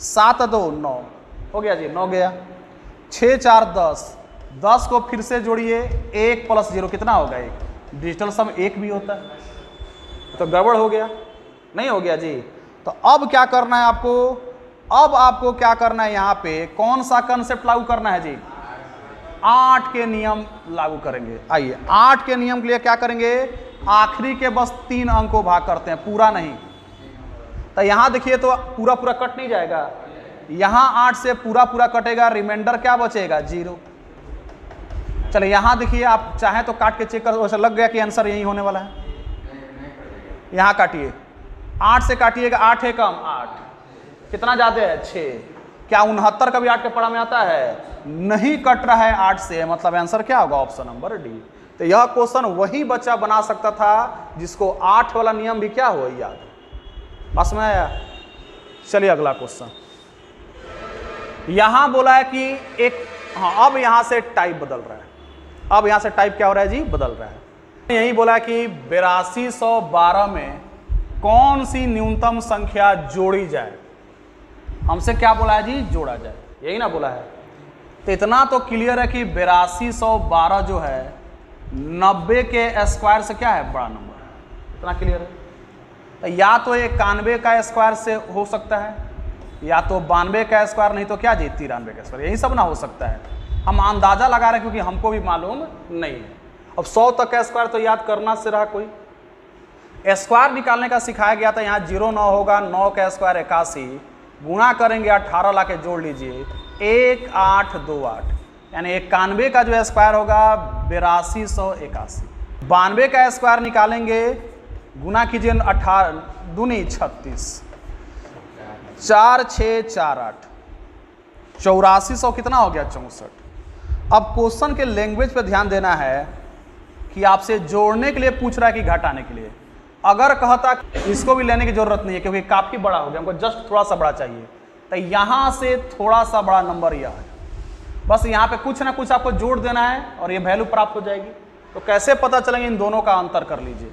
7 2 9 हो गया जी, 9 गया। 6 4 10, 10 को फिर से जोड़िए, 1 + 0 कितना होगा 1। डिजिटल सम 1 भी होता है, तो गड़बड़ हो गया, नहीं हो गया जी। तो अब क्या करना है आपको? अब आपको क्या करना है, यहाँ पे कौन सा कंसेप्ट लागू करना है जी? 8 के नियम लागू करेंगे। आइए 8 के नियम के लिए क्या करेंगे? आखिरी के बस 3 अंक को भाग करते हैं, पूरा नहीं। तो यहाँ देखिए तो पूरा पूरा कट नहीं जाएगा, यहाँ 8 से पूरा पूरा कटेगा, रिमाइंडर क्या बचेगा? 0। चलिए यहाँ देखिए, आप चाहें तो काट के चेक कर, वैसे लग गया कि आंसर यही होने वाला है। यहाँ काटिए, 8 से काटिएगा, 8 है कम 8, कितना ज़्यादा है 6। क्या 69 का भी 8 के पढ़ा में आता है? नहीं कट रहा है 8 से, मतलब आंसर क्या होगा? Option number D. तो यह क्वेश्चन वही बच्चा बना सकता था जिसको 8 वाला नियम भी क्या हो याद। बस में आया। चलिए अगला क्वेश्चन। यहां बोला है कि एक, हाँ अब यहां से टाइप बदल रहा है। अब यहां से टाइप क्या हो रहा है जी? बदल रहा है। यही बोला है कि 8212 में कौन सी न्यूनतम संख्या जोड़ी जाए। हमसे क्या बोला है जी? जोड़ा जाए, यही ना बोला है। तो इतना तो क्लियर है कि 8212 जो है 90 के स्क्वायर से क्या है? बड़ा नंबर। इतना क्लियर है। तो या तो 91 का स्क्वायर से हो सकता है, या तो 92 का स्क्वायर, नहीं तो क्या जी 93 का स्क्वायर, यही सब ना हो सकता है। हम अंदाजा लगा रहे हैं क्योंकि हमको भी मालूम नहीं है। अब 100 तक का स्क्वायर तो याद करना से रहा कोई। स्क्वायर निकालने का सिखाया गया था, यहाँ 0 9 होगा, 9 का स्क्वायर 81, गुणा करेंगे 18 ला के जोड़ लीजिए 1828, यानी 91 का जो स्क्वायर होगा 8281। 92 का स्क्वायर निकालेंगे, गुना कीजिए 18 दूनी 36, 4 6 4 8, 8400 कितना हो गया? 64। अब क्वेश्चन के लैंग्वेज पे ध्यान देना है कि आपसे जोड़ने के लिए पूछ रहा है कि घटाने के लिए। अगर कहता इसको भी लेने की जरूरत नहीं है क्योंकि काफी बड़ा हो गया, हमको जस्ट थोड़ा सा बड़ा चाहिए, तो यहां से थोड़ा सा बड़ा नंबर यह है, बस यहाँ पे कुछ ना कुछ आपको जोड़ देना है और ये वैल्यू प्राप्त हो जाएगी। तो कैसे पता चलेंगे, इन दोनों का अंतर कर लीजिए,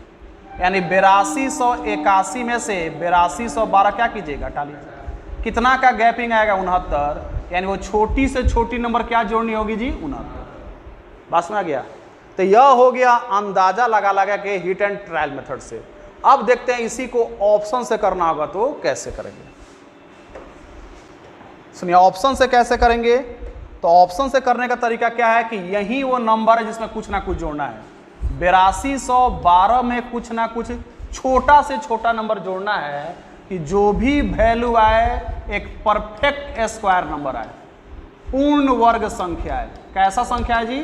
यानी 8281 में से 8212 क्या कीजिए, घटा लीजिए। कितना का गैपिंग आएगा, 69, यानी वो छोटी से छोटी नंबर क्या जोड़नी होगी जी, 69। बात में आ गया। तो यह हो गया अंदाजा लगा के हिट एंड ट्रायल मेथड से। अब देखते हैं इसी को ऑप्शन से करना होगा तो कैसे करेंगे। सुनिए, ऑप्शन से कैसे करेंगे, तो ऑप्शन से करने का तरीका क्या है कि यही वो नंबर है जिसमें कुछ ना कुछ जोड़ना है। 8212 में कुछ ना कुछ छोटा से छोटा नंबर जोड़ना है कि जो भी वैल्यू आए एक परफेक्ट स्क्वायर नंबर आए, पूर्ण वर्ग संख्या है। कैसा संख्या है जी,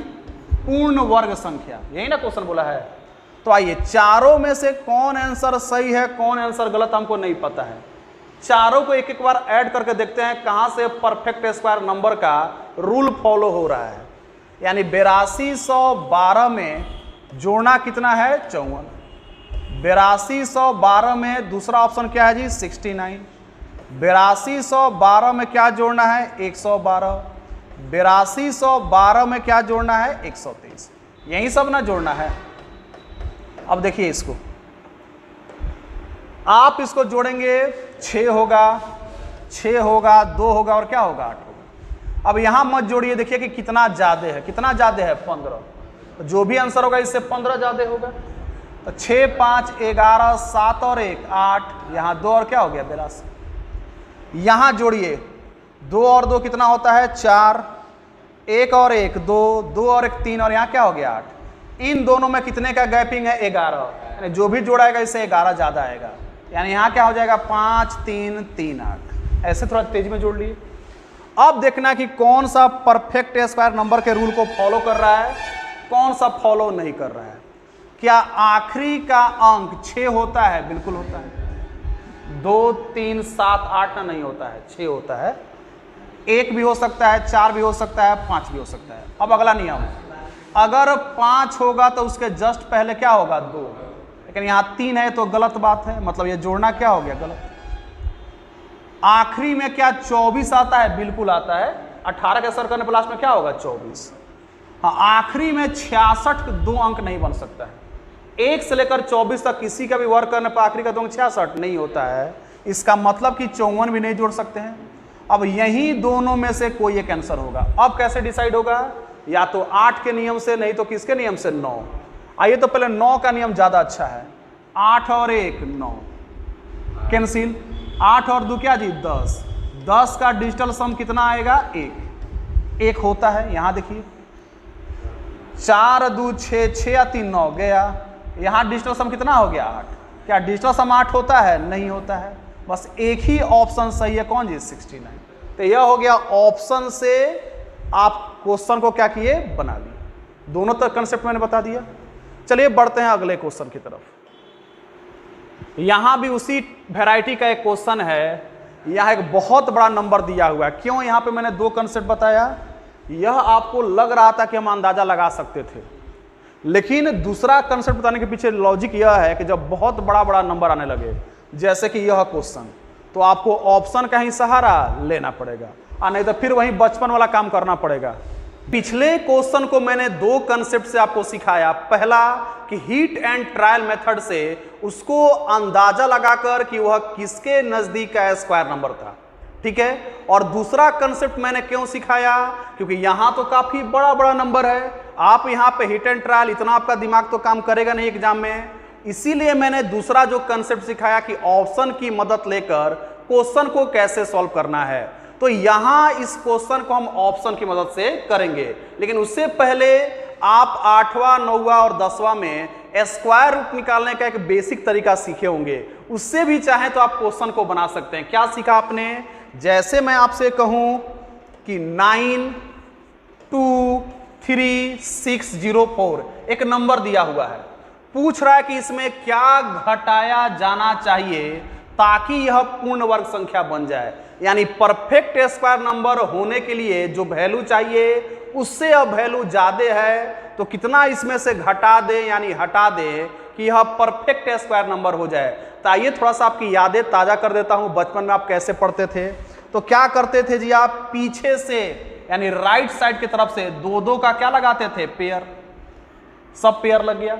पूर्ण वर्ग संख्या, यही ना क्वेश्चन बोला है। तो आइए, चारों में से कौन आंसर सही है कौन आंसर गलत हमको नहीं पता है। चारों को एक एक बार ऐड करके देखते हैं कहां से परफेक्ट स्क्वायर नंबर का रूल फॉलो हो रहा है। यानी 8212 में जोड़ना कितना है, 54। 8212 में दूसरा ऑप्शन क्या है जी, 69। 8212 में क्या जोड़ना है, 112। 8212 में क्या जोड़ना है, 123। यही सब ना जोड़ना है। अब देखिए इसको, आप इसको जोड़ेंगे 6 होगा, 6 होगा, 2 होगा और क्या होगा, 8 होगा। अब यहां मत जोड़िए, देखिए कि कितना ज्यादा है, कितना ज्यादा है, 15। तो जो भी आंसर होगा इससे 15 ज्यादा होगा। तो 6 5 11 7 और 1 8, यहां 2 और क्या हो गया, 82। यहां जोड़िए, 2 और 2 कितना होता है, 4, 1 और 1 2, 2 और 1 3 और यहां क्या हो गया, 8। इन दोनों में कितने का गैपिंग है, 11, यानी जो भी जोड़ाएगा इससे 11 ज्यादा आएगा। यानी यहां क्या हो जाएगा, 5 3 3 8। ऐसे थोड़ा तेज में जोड़ लिए। अब देखना कि कौन सा परफेक्ट स्क्वायर नंबर के रूल को फॉलो कर रहा है, कौन सा फॉलो नहीं कर रहा है। क्या आखिरी का अंक 6 होता है, बिल्कुल होता है। 2 3 7 8 ना नहीं होता है, 6 होता है। 1 भी हो सकता है, 4 भी हो सकता है, 5 भी हो सकता है। अब अगला नियम, अगर 5 होगा तो उसके जस्ट पहले क्या होगा, 2, लेकिन यहां 3 है तो गलत बात है, मतलब ये जोड़ना क्या हो गया, गलत। आखिरी में क्या 24 आता है, बिल्कुल आता है। 18 के सर करने पर लास्ट में क्या होगा, 24। हाँ, आखिरी में 66 2 अंक नहीं बन सकता है। 1 से लेकर 24 तक किसी का भी वर्क करने पर आखिरी का 2 अंक 66 नहीं होता है। इसका मतलब कि 54 भी नहीं जोड़ सकते हैं। अब यही दोनों में से कोई एक आंसर होगा। अब कैसे डिसाइड होगा, या तो 8 के नियम से, नहीं तो किसके नियम से, 9। आइए तो पहले 9 का नियम ज्यादा अच्छा है। 8 और 1 9, कैंसिल। 8 और 2 क्या जी, 10। 10 का डिजिटल सम कितना आएगा, 1 होता है। यहां देखिए, 4 2 6, 6 या 3 9 गया। यहां डिजिटल सम कितना हो गया, 8। क्या डिजिटल सम 8 होता है, नहीं होता है। बस एक ही ऑप्शन सही है, कौन जी, 69। तो यह हो गया ऑप्शन से आप क्वेश्चन को क्या किए, बना लिए। दोनों तक कंसेप्ट मैंने बता दिया। चलिए बढ़ते हैं अगले क्वेश्चन की तरफ। यहां भी उसी वैरायटी का एक क्वेश्चन है। यहां एक बहुत बड़ा नंबर दिया हुआ है। क्यों यहां पे मैंने 2 कंसेप्ट बताया, यह आपको लग रहा था कि हम अंदाजा लगा सकते थे, लेकिन दूसरा कंसेप्ट बताने के पीछे लॉजिक यह है कि जब बहुत बड़ा बड़ा नंबर आने लगे, जैसे कि यह क्वेश्चन, तो आपको ऑप्शन का ही सहारा लेना पड़ेगा, और नहीं तो फिर वही बचपन वाला काम करना पड़ेगा। पिछले क्वेश्चन को मैंने 2 कंसेप्ट से आपको सिखाया। पहला कि हिट एंड ट्रायल मेथड से उसको अंदाजा लगाकर कि वह किसके नजदीक का स्क्वायर नंबर था, ठीक है। और दूसरा कंसेप्ट मैंने क्यों सिखाया, क्योंकि यहां तो काफी बड़ा बड़ा नंबर है। आप यहां पे हिट एंड ट्रायल, इतना आपका दिमाग तो काम करेगा नहीं एग्जाम में, इसीलिए मैंने दूसरा जो कंसेप्ट सिखाया कि ऑप्शन की मदद लेकर क्वेश्चन को कैसे सॉल्व करना है। तो यहां इस क्वेश्चन को हम ऑप्शन की मदद से करेंगे, लेकिन उससे पहले आप 8वां 9वां और 10वां में स्क्वायर रूट निकालने का एक बेसिक तरीका सीखे होंगे। उससे भी चाहे तो आप क्वेश्चन को बना सकते हैं। क्या सीखा आपने, जैसे मैं आपसे कहूं कि 9 2 3 6 0 4 एक नंबर दिया हुआ है, पूछ रहा है कि इसमें क्या घटाया जाना चाहिए ताकि यह पूर्ण वर्ग संख्या बन जाए। यानी परफेक्ट स्क्वायर नंबर होने के लिए जो वैल्यू चाहिए उससे अब वैल्यू ज्यादा है, तो कितना इसमें से घटा दे यानी हटा दे कि यह परफेक्ट स्क्वायर नंबर हो जाए। तो आइए थोड़ा सा आपकी यादें ताजा कर देता हूं, बचपन में आप कैसे पढ़ते थे। तो क्या करते थे जी, आप पीछे से यानी राइट साइड की तरफ से दो दो का क्या लगाते थे, पेयर, सब पेयर लग गया।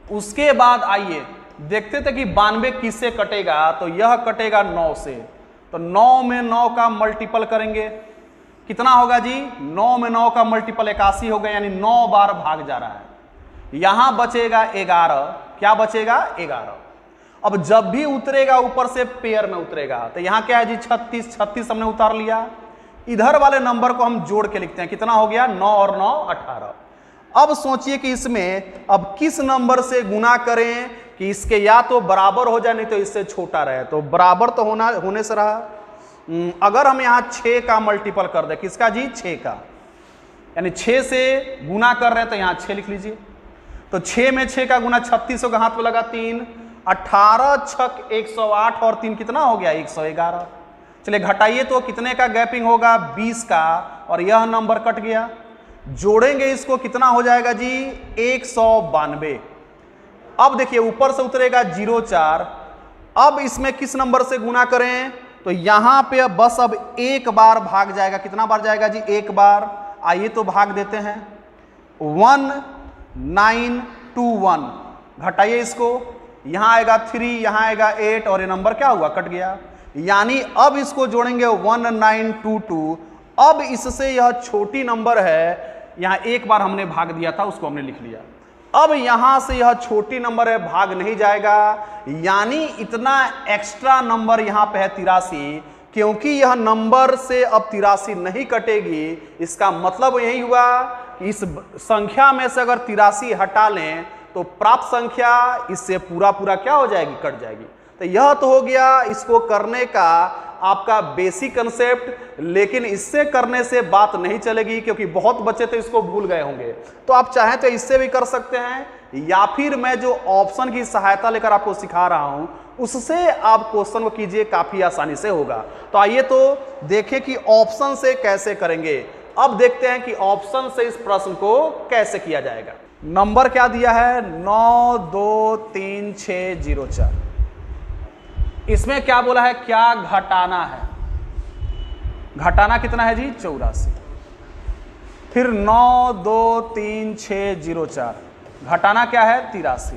उसके बाद आइए देखते थे कि 92 किससे कटेगा, तो यह कटेगा 9 से। तो 9 में 9 का मल्टीपल करेंगे, कितना होगा जी, 9 में 9 का मल्टीपल 81 होगा, यानी 9 बार भाग जा रहा है। यहां बचेगा 11, क्या बचेगा 11। अब जब भी उतरेगा ऊपर से पेयर में उतरेगा, तो यहां क्या है जी 36, 36 हमने उतार लिया। इधर वाले नंबर को हम जोड़ के लिखते हैं, कितना हो गया 9 और 9 18। अब सोचिए कि इसमें अब किस नंबर से गुना करें कि इसके या तो बराबर हो जाए नहीं तो इससे छोटा रहे। तो बराबर तो होने से रहा। अगर हम यहाँ 6 का मल्टीपल कर दें, किसका जी 6 का, यानी 6 से गुना कर रहे हैं तो यहाँ 6 लिख लीजिए। तो 6 में 6 का गुना 36 होगा, हाथ में लगा 3, 18 छक 108 और 3 कितना हो गया 111। चलिए घटाइए तो कितने का गैपिंग होगा 20 का, और यह नंबर कट गया। जोड़ेंगे इसको कितना हो जाएगा जी 192। अब देखिए ऊपर से उतरेगा 04। अब इसमें किस नंबर से गुना करें, तो यहां पे बस अब एक बार भाग जाएगा, कितना बार जाएगा जी एक बार। आइए तो भाग देते हैं, 1921, घटाइए इसको, यहां आएगा 3, यहां आएगा 8 और ये नंबर क्या हुआ कट गया। यानी अब इसको जोड़ेंगे 1922। अब इससे यह छोटी नंबर है, यहां एक बार हमने भाग दिया था उसको हमने लिख लिया। अब यहां से यह छोटी नंबर है, भाग नहीं जाएगा, यानी इतना एक्स्ट्रा नंबर यहां पे है 83, क्योंकि यह नंबर से अब 83 नहीं कटेगी। इसका मतलब यही हुआ कि इस संख्या में से अगर 83 हटा लें तो प्राप्त संख्या इससे पूरा क्या हो जाएगी, कट जाएगी। तो यह तो हो गया इसको करने का आपका बेसिक कंसेप्ट, लेकिन इससे करने से बात नहीं चलेगी क्योंकि बहुत बच्चे तो इसको भूल गए होंगे। तो आप चाहें तो इससे भी कर सकते हैं, या फिर मैं जो ऑप्शन की सहायता लेकर आपको सिखा रहा हूं उससे आप क्वेश्चन को कीजिए, काफी आसानी से होगा। तो आइए तो देखें कि ऑप्शन से कैसे करेंगे। अब देखते हैं कि ऑप्शन से इस प्रश्न को कैसे किया जाएगा। नंबर क्या दिया है 92364। इसमें क्या बोला है, क्या घटाना है, घटाना कितना है जी 84। फिर 92364, घटाना क्या है 83।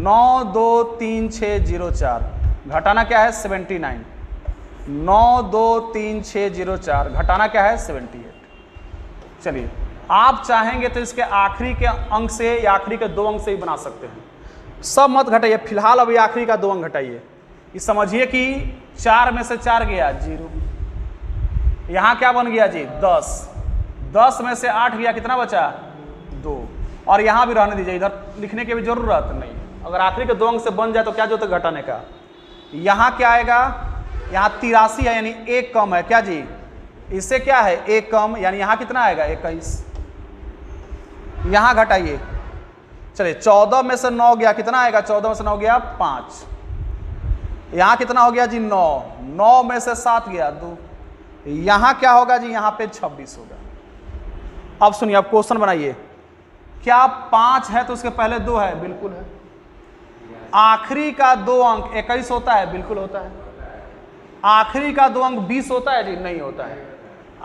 92364, घटाना क्या है 79। 92364, घटाना क्या है 78। चलिए आप चाहेंगे तो इसके आखिरी के अंक से या आखिरी के 2 अंक से ही बना सकते हैं, सब मत घटाइए। फिलहाल अभी आखिरी का 2 अंक घटाइए। ये समझिए कि 4 में से 4 गया 0, यहां क्या बन गया जी 10, 10 में से 8 गया, कितना बचा 2, और यहां भी रहने दीजिए, इधर लिखने की भी जरूरत नहीं। अगर आखिरी के 2 अंक से बन जाए तो क्या जो तक घटाने का। यहां क्या आएगा, यहां 83 है यानी 1 कम है, क्या जी इससे क्या है 1 कम, यानी यहां कितना आएगा 21। यहां घटाइए, चलिए 14 में से 9 गया, कितना आएगा 14 में से 9 गया 5। यहां कितना हो गया जी 9, 9 में से 7 गया 2। यहां क्या होगा जी, यहां पे 26 होगा। अब सुनिए, अब क्वेश्चन बनाइए, क्या 5 है तो उसके पहले 2 है, बिल्कुल है। आखिरी का 2 अंक 21 होता है, बिल्कुल होता है। आखिरी का 2 अंक 20 होता है जी, नहीं होता है।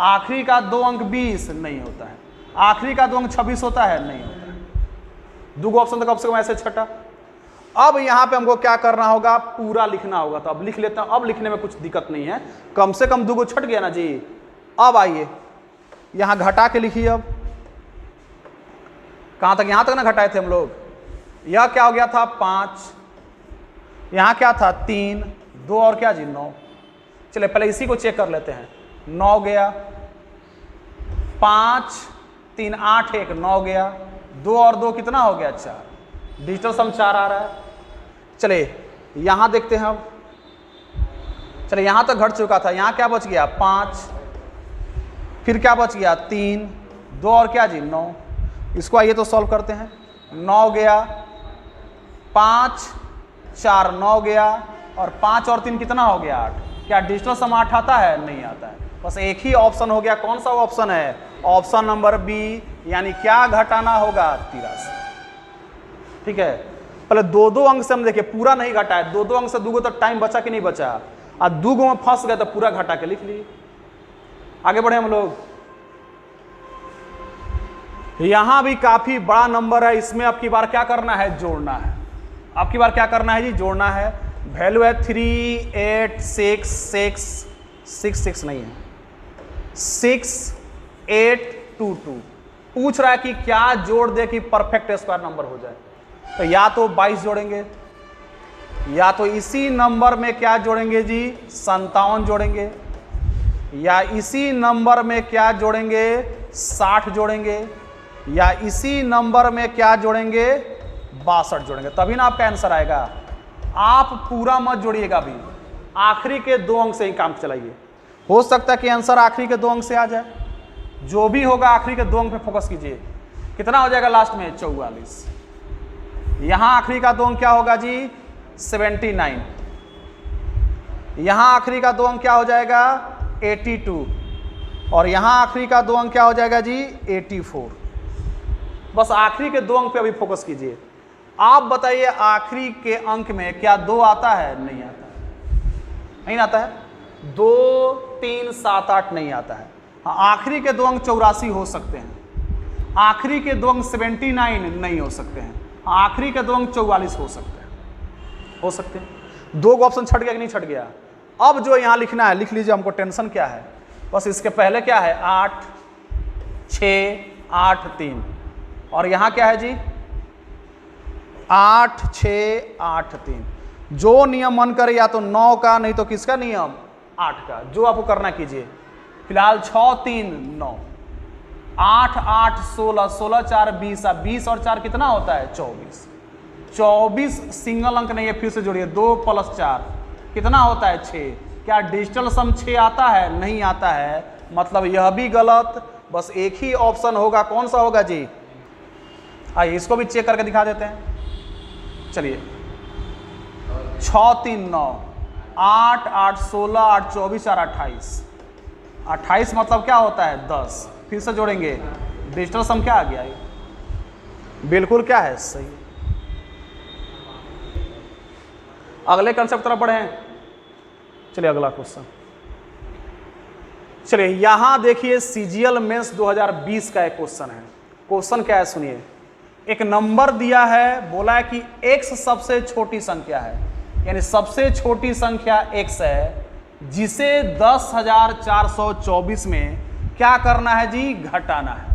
आखिरी का 2 अंक 20 नहीं होता है। आखिरी का 2 अंक 26 होता है, नहीं होता है। 2 ऑप्शन तो कम से कम ऐसे छटा। अब यहां पे हमको क्या करना होगा, पूरा लिखना होगा। तो अब लिख लेते हैं, अब लिखने में कुछ दिक्कत नहीं है, कम से कम 2 छट गया ना जी। अब आइए यहां घटा के लिखिए। अब कहां तक, यहां तक ना घटाए थे हम लोग। यह क्या हो गया था 5, यहां क्या था 3, 2 और क्या जी 9। चलिए पहले इसी को चेक कर लेते हैं। 9 गया, 5 3 8 1 9 गया, 2 और 2 कितना हो गया 4। डिजिटल सम 4 आ रहा है। चलिए यहां देखते हैं अब। चलिए यहां तक घट चुका था, यहां क्या बच गया 5, फिर क्या बच गया 3, 2 और क्या जी 9। इसको आइए तो सॉल्व करते हैं। 9 गया, 5 4 9 गया, और 5 और 3 कितना हो गया 8। क्या डिजिटल सम 8 आता है? नहीं आता है। बस एक ही ऑप्शन हो गया, कौन सा ऑप्शन है? ऑप्शन नंबर बी, यानी क्या घटाना होगा? 83। ठीक है, पहले 2-2 अंक से हम देखिए, पूरा नहीं घटाए, 2-2 अंक से दूगो तो टाइम बचा कि नहीं बचा, और दूगो में फंस गए तो पूरा घटा के लिख लिए। आगे बढ़े हम लोग। यहां भी काफी बड़ा नंबर है, इसमें अब की बार क्या करना है? जोड़ना है। अब की बार क्या करना है जी? जोड़ना है। वैल्यू है 3866 नहीं है, 6822। पूछ रहा है कि क्या जोड़ दे कि परफेक्ट स्क्वायर नंबर हो जाए। तो या तो 22 जोड़ेंगे, या तो इसी नंबर में क्या जोड़ेंगे जी? 57 जोड़ेंगे, या इसी नंबर में क्या जोड़ेंगे? 60 जोड़ेंगे, या इसी नंबर में क्या जोड़ेंगे? 62 जोड़ेंगे, तभी ना आपका आंसर आएगा। आप पूरा मत जोड़िएगा, अभी आखिरी के 2 अंक से ही काम चलाइए। हो सकता है कि आंसर आखिरी के 2 अंक से आ जाए। जो भी होगा आखिरी के 2 अंक पे फोकस कीजिए। कितना हो जाएगा लास्ट में? 44। यहां आखिरी का 2 अंक क्या होगा जी? 79। यहां आखिरी का 2 अंक क्या हो जाएगा? 82। और यहां आखिरी का 2 अंक क्या हो जाएगा जी? 84। बस आखिरी के 2 अंक पे अभी फोकस कीजिए। आप बताइए आखिरी के अंक में क्या 2 आता है? नहीं आता है। नहीं आता है। 2, 3, 7, 8 नहीं आता है। हाँ, आखिरी के 2 अंक 84 हो सकते हैं। आखिरी के 2 अंक 79 नहीं हो सकते हैं। आखिरी के 2 अंक 44 हो सकते हैं। हो सकते हैं। 2 ऑप्शन छट गया कि नहीं छट गया? अब जो यहां लिखना है लिख लीजिए। हमको टेंशन क्या है? बस इसके पहले क्या है? 8, 6, 8, 3। और यहां क्या है जी? 8, 6, 8, 3। जो नियम मन करे, या तो 9 का, नहीं तो किसका नियम? 8 का। जो आपको करना कीजिए। फिलहाल 6, 3, 9, 8, 8, 16, 16, 4, 20। 20 और 4 कितना होता है? 24। 24 सिंगल अंक नहीं है, फिर से जोड़िए। 2 + 4 कितना होता है? 6। क्या डिजिटल सम 6 आता है? नहीं आता है, मतलब यह भी गलत। बस एक ही ऑप्शन होगा, कौन सा होगा जी? आइए इसको भी चेक करके दिखा देते हैं। चलिए, 6, 3, 9, 8, 8, 16, 8, 24, 4, 28। 28 मतलब क्या होता है? 10। फिर से जोड़ेंगे। डिजिटल सम क्या आ गया? बिल्कुल क्या है? सही। अगले कंसेप्ट तरफ बढ़े हैं। चलिए अगला क्वेश्चन। चलिए यहां देखिए, सीजीएल मेंस 2020 का एक क्वेश्चन है। क्वेश्चन क्या है सुनिए। एक नंबर दिया है, बोला है कि x सबसे छोटी संख्या है, यानी सबसे छोटी संख्या x है, जिसे 10,424 में क्या करना है जी? घटाना है।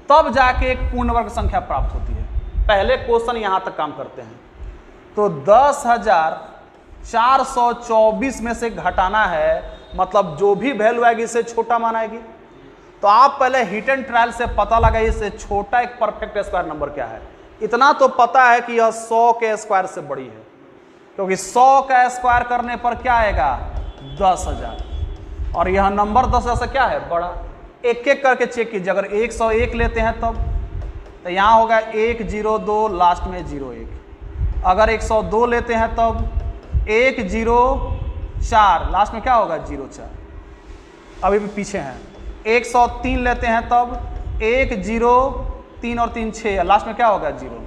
तब जाके एक पूर्ण वर्ग संख्या प्राप्त होती है। पहले क्वेश्चन यहां तक काम करते हैं। तो 10,424 में से घटाना है, मतलब जो भी वैल्यू आएगी इससे छोटा मान आएगी। तो आप पहले हिट एंड ट्रायल से पता लगाइए इससे छोटा एक परफेक्ट स्क्वायर नंबर क्या है। इतना तो पता है कि यह 100 के स्क्वायर से बड़ी है, क्योंकि 100 का स्क्वायर करने पर क्या आएगा? 10,000। और यह नंबर 10,000 से क्या है? बड़ा। एक एक करके चेक कीजिए। अगर 101 लेते हैं तब तो यहाँ होगा 102, लास्ट में 01। अगर 102 लेते हैं तब 104, लास्ट में क्या होगा? 04। अभी भी पीछे हैं। 103 लेते हैं तब 103 और 3 6, लास्ट में क्या होगा? 0।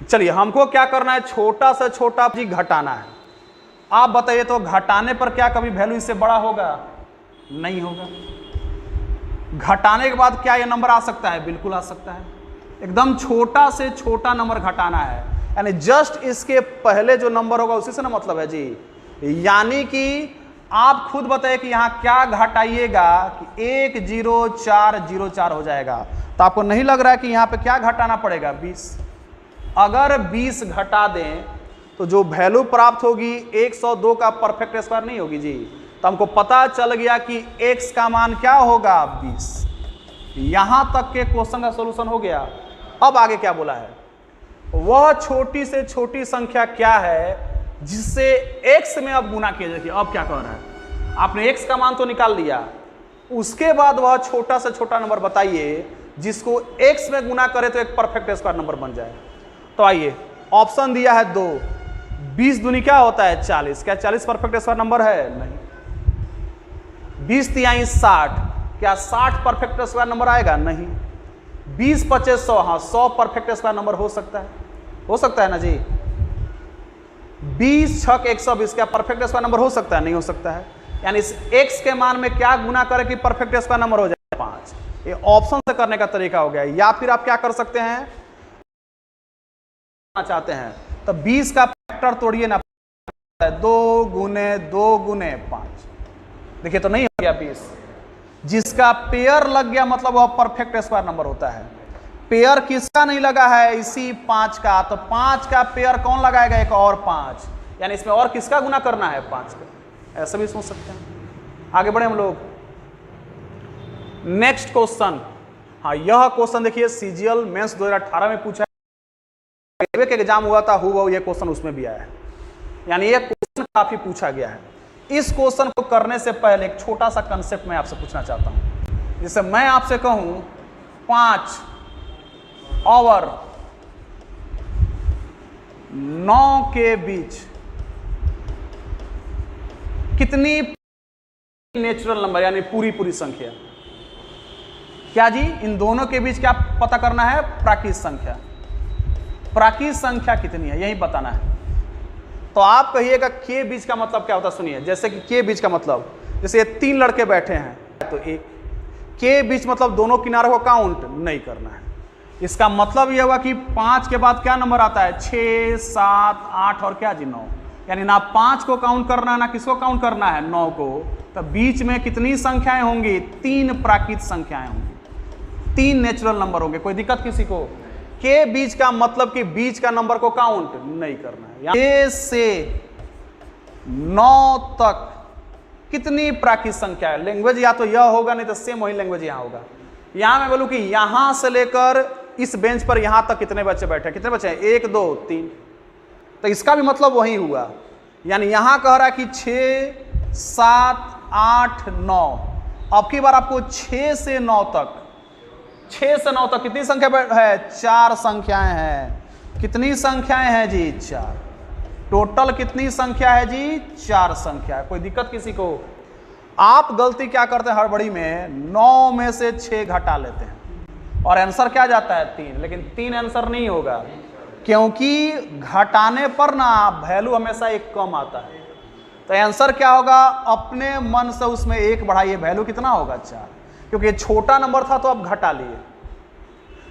चलिए हमको क्या करना है? छोटा से छोटा जी घटाना है। आप बताइए तो घटाने पर क्या कभी वैल्यू इससे बड़ा होगा? नहीं होगा। घटाने के बाद क्या ये नंबर आ सकता है? बिल्कुल आ सकता है। एकदम छोटा से छोटा नंबर घटाना है, यानी जस्ट इसके पहले जो नंबर होगा उसी से ना मतलब है जी। यानी कि आप खुद बताइए कि यहाँ क्या घटाइएगा कि 10404 हो जाएगा। तो आपको नहीं लग रहा है कि यहाँ पे क्या घटाना पड़ेगा? 20। अगर 20 घटा दें तो जो वैल्यू प्राप्त होगी 102 का परफेक्ट स्क्वायर नहीं होगी जी। तो हमको पता चल गया कि x का मान क्या होगा? 20। यहां तक के क्वेश्चन का सॉल्यूशन हो गया। अब आगे क्या बोला है? वह छोटी से छोटी संख्या क्या है जिससे x में अब गुना किया जाए। अब क्या कह रहा है? आपने x का मान तो निकाल लिया, उसके बाद वह छोटा से छोटा नंबर बताइए जिसको x में गुना करे तो एक परफेक्ट स्क्वायर नंबर बन जाए। तो आइए, ऑप्शन दिया है 2, 20 दूनी क्या होता है 40, क्या 40 परफेक्ट स्क्वायर नंबर है? नहीं। 20 तिहाई 60, क्या 60 परफेक्ट स्क्वायर नंबर आएगा? नहीं। 20 25 100, हाँ 100 परफेक्ट स्क्वायर नंबर हो सकता है, हो सकता है ना जी। 20 छक 120, क्या परफेक्ट स्क्वायर नंबर हो सकता है? नहीं हो सकता है। यानी इस x के मान में क्या गुना करें कि परफेक्ट स्क्वायर नंबर हो जाए? 5। ये ऑप्शन से करने का तरीका हो गया। या फिर आप क्या कर सकते हैं, चाहते हैं तो 20 का फैक्टर तोड़िए ना, 2 गुने 2 गुने 5, देखिए तो नहीं हो गया 20। जिसका पेयर लग गया मतलब वह परफेक्ट स्क्वायर नंबर होता है। पेयर किसका नहीं लगा है? इसी 5 का, तो 5 का पेयर कौन लगाएगा? एक और 5, यानी इसमें और किसका गुना करना है? 5 का। ऐसा भी सोच सकते हैं। आगे बढ़े हम लोग। नेक्स्ट क्वेश्चन, हाँ यह क्वेश्चन देखिए सीजीएल मेंस 2018 में पूछा है, एग्जाम हुआ था हुआ ये क्वेश्चन उसमें भी आया है, यानी ये क्वेश्चन काफी पूछा गया है। इस क्वेश्चन को करने से पहले एक छोटा सा कंसेप्ट मैं आपसे पूछना चाहता हूं। जैसे मैं आपसे कहूं 5 और 9 के बीच कितनी नेचुरल नंबर यानी पूरी संख्या, क्या जी इन दोनों के बीच क्या पता करना है? प्राकृत संख्या। प्राकृत संख्या कितनी है यही बताना है। तो आप कहिएगा के बीच का मतलब क्या होता है? सुनिए, जैसे कि के बीच का मतलब, जैसे ये 3 लड़के बैठे हैं तो एक के बीच मतलब दोनों किनारों को काउंट नहीं करना है। इसका मतलब यह हुआ कि 5 के बाद क्या नंबर आता है? 6 7 8 और क्या जी 9, यानी ना 5 को काउंट करना है ना किसको काउंट करना है? 9 को। तो बीच में कितनी संख्याएं होंगी? 3 प्राकृत संख्याएं होंगी, 3 नेचुरल नंबर होंगे। कोई दिक्कत किसी को? के बीच का मतलब कि बीच का नंबर को काउंट नहीं करना है। 6 से 9 तक कितनी प्राकृत संख्या है? लैंग्वेज या तो यह होगा नहीं तो सेम वही लैंग्वेज यहां होगा। यहां मैं बोलूं कि यहां से लेकर इस बेंच पर यहां तक कितने बच्चे बैठे? कितने बच्चे हैं? 1 2 3, तो इसका भी मतलब वही हुआ। यानी यहां कह रहा है कि 6 7 8 9। अब की बार आपको 6 से 9 तक, 6 से 9 तक कितनी संख्या है? 4 संख्याएं हैं। कितनी संख्याएं हैं जी? 4। टोटल कितनी संख्या है जी? 4 संख्या है। कोई दिक्कत किसी को? आप गलती क्या करते हैं हड़बड़ी में? 9 में से 6 घटा लेते हैं और आंसर क्या जाता है? 3। लेकिन 3 आंसर नहीं होगा, क्योंकि घटाने पर ना वैल्यू हमेशा एक कम आता है। तो आंसर क्या होगा? अपने मन से उसमें 1 बढ़ाइए, वैल्यू कितना होगा? 4। क्योंकि छोटा नंबर था तो आप घटा लिए,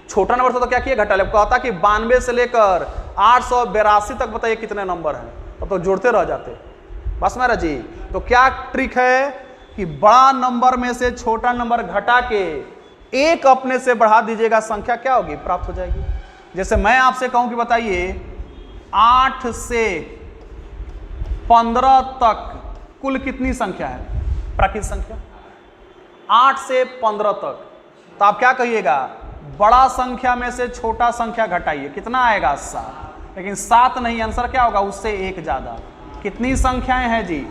छोटा नंबर था तो क्या किए? घटा लिए। कहता कि 92 से लेकर 882 तक बताइए कितने नंबर हैं, तो जोड़ते रह जाते। बस मेरा जी। तो क्या ट्रिक है कि बड़ा नंबर में से छोटा नंबर घटा के 1 अपने से बढ़ा दीजिएगा, संख्या क्या होगी? प्राप्त हो जाएगी। जैसे मैं आपसे कहूं कि बताइए 8 से 15 तक कुल कितनी संख्या है? प्राकृत संख्या 8 से 15 तक। तो आप क्या कहिएगा? बड़ा संख्या में से छोटा संख्या घटाइए, कितना आएगा? 7। लेकिन 7 नहीं, आंसर क्या होगा? उससे 1 ज्यादा। कितनी संख्याएं हैं जी?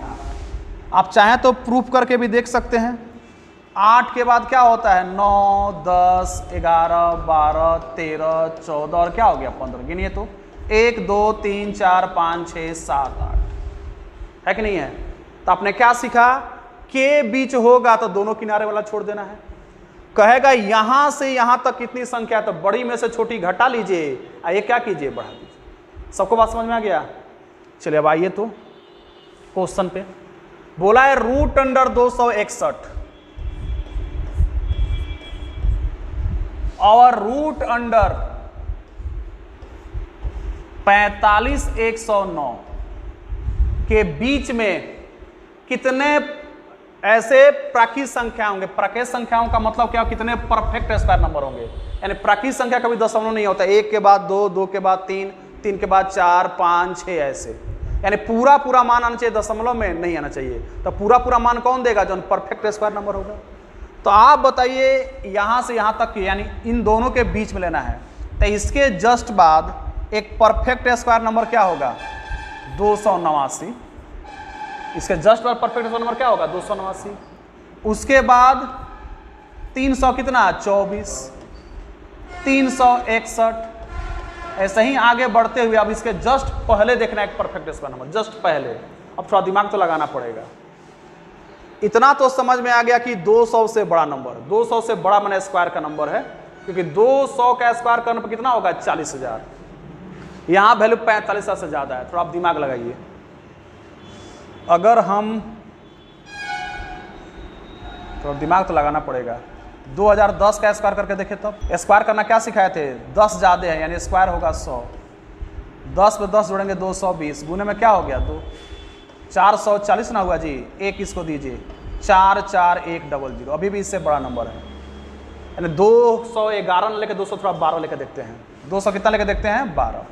आप चाहें तो प्रूफ करके भी देख सकते हैं। 8 के बाद क्या होता है? 9 10 11 12 13 14 और क्या हो गया? 15। गिनिए तो 1 2 3 4 5 6 7 8 है कि नहीं है? तो आपने क्या सीखा? के बीच होगा तो दोनों किनारे वाला छोड़ देना है। कहेगा यहां से यहां तक कितनी संख्या, तो बड़ी में से छोटी घटा लीजिए, ये क्या कीजिए? बढ़ा दीजिए। सबको बात समझ में आ गया? चलिए अब आइए तो क्वेश्चन पे। बोला है √261 और √45,109 के बीच में कितने ऐसे प्राकृत संख्या होंगे? प्राकृत संख्याओं का मतलब क्या? कितने परफेक्ट स्क्वायर नंबर होंगे? यानी प्राकृत संख्या कभी दशमलव नहीं होता। 1 के बाद 2 2 के बाद 3 3 के बाद 4 5 6 ऐसे, यानी पूरा मान आना चाहिए, दशमलव में नहीं आना चाहिए। तो पूरा मान कौन देगा? जो परफेक्ट स्क्वायर नंबर होगा। तो आप बताइए यहां से यहां तक, यानी इन दोनों के बीच में लेना है। तो इसके जस्ट बाद एक परफेक्ट स्क्वायर नंबर क्या होगा? 289। इसके जस्ट बाद परफेक्ट स्क्वायर नंबर क्या होगा? 289। उसके बाद 300 कितना? 24, 361, ऐसे ही आगे बढ़ते हुए अब इसके जस्ट पहले देखना एक परफेक्ट स्क्वायर नंबर, जस्ट पहले। अब थोड़ा दिमाग तो लगाना पड़ेगा। इतना तो समझ में आ गया कि 200 से बड़ा नंबर, 200 से बड़ा मैंने स्क्वायर का नंबर है, क्योंकि 200 का स्क्वायर करने पर कितना होगा 40,000। यहाँ वैल्यू 45,000 से ज़्यादा है। थोड़ा आप दिमाग लगाइए। अगर हम थोड़ा दिमाग तो लगाना पड़ेगा। 2010 का स्क्वायर करके देखे तब स्क्वायर करना क्या सिखाए थे, 10 ज़्यादा है यानी स्क्वायर होगा 100। 10 पे 10 जोड़ेंगे 220, गुने में क्या हो गया 2, 440 ना हुआ जी। एक इसको दीजिए 44100, अभी भी इससे बड़ा नंबर है। यानी 211 लेके 200 थोड़ा 12 लेके देखते हैं। 200 कितना लेके देखते हैं 12।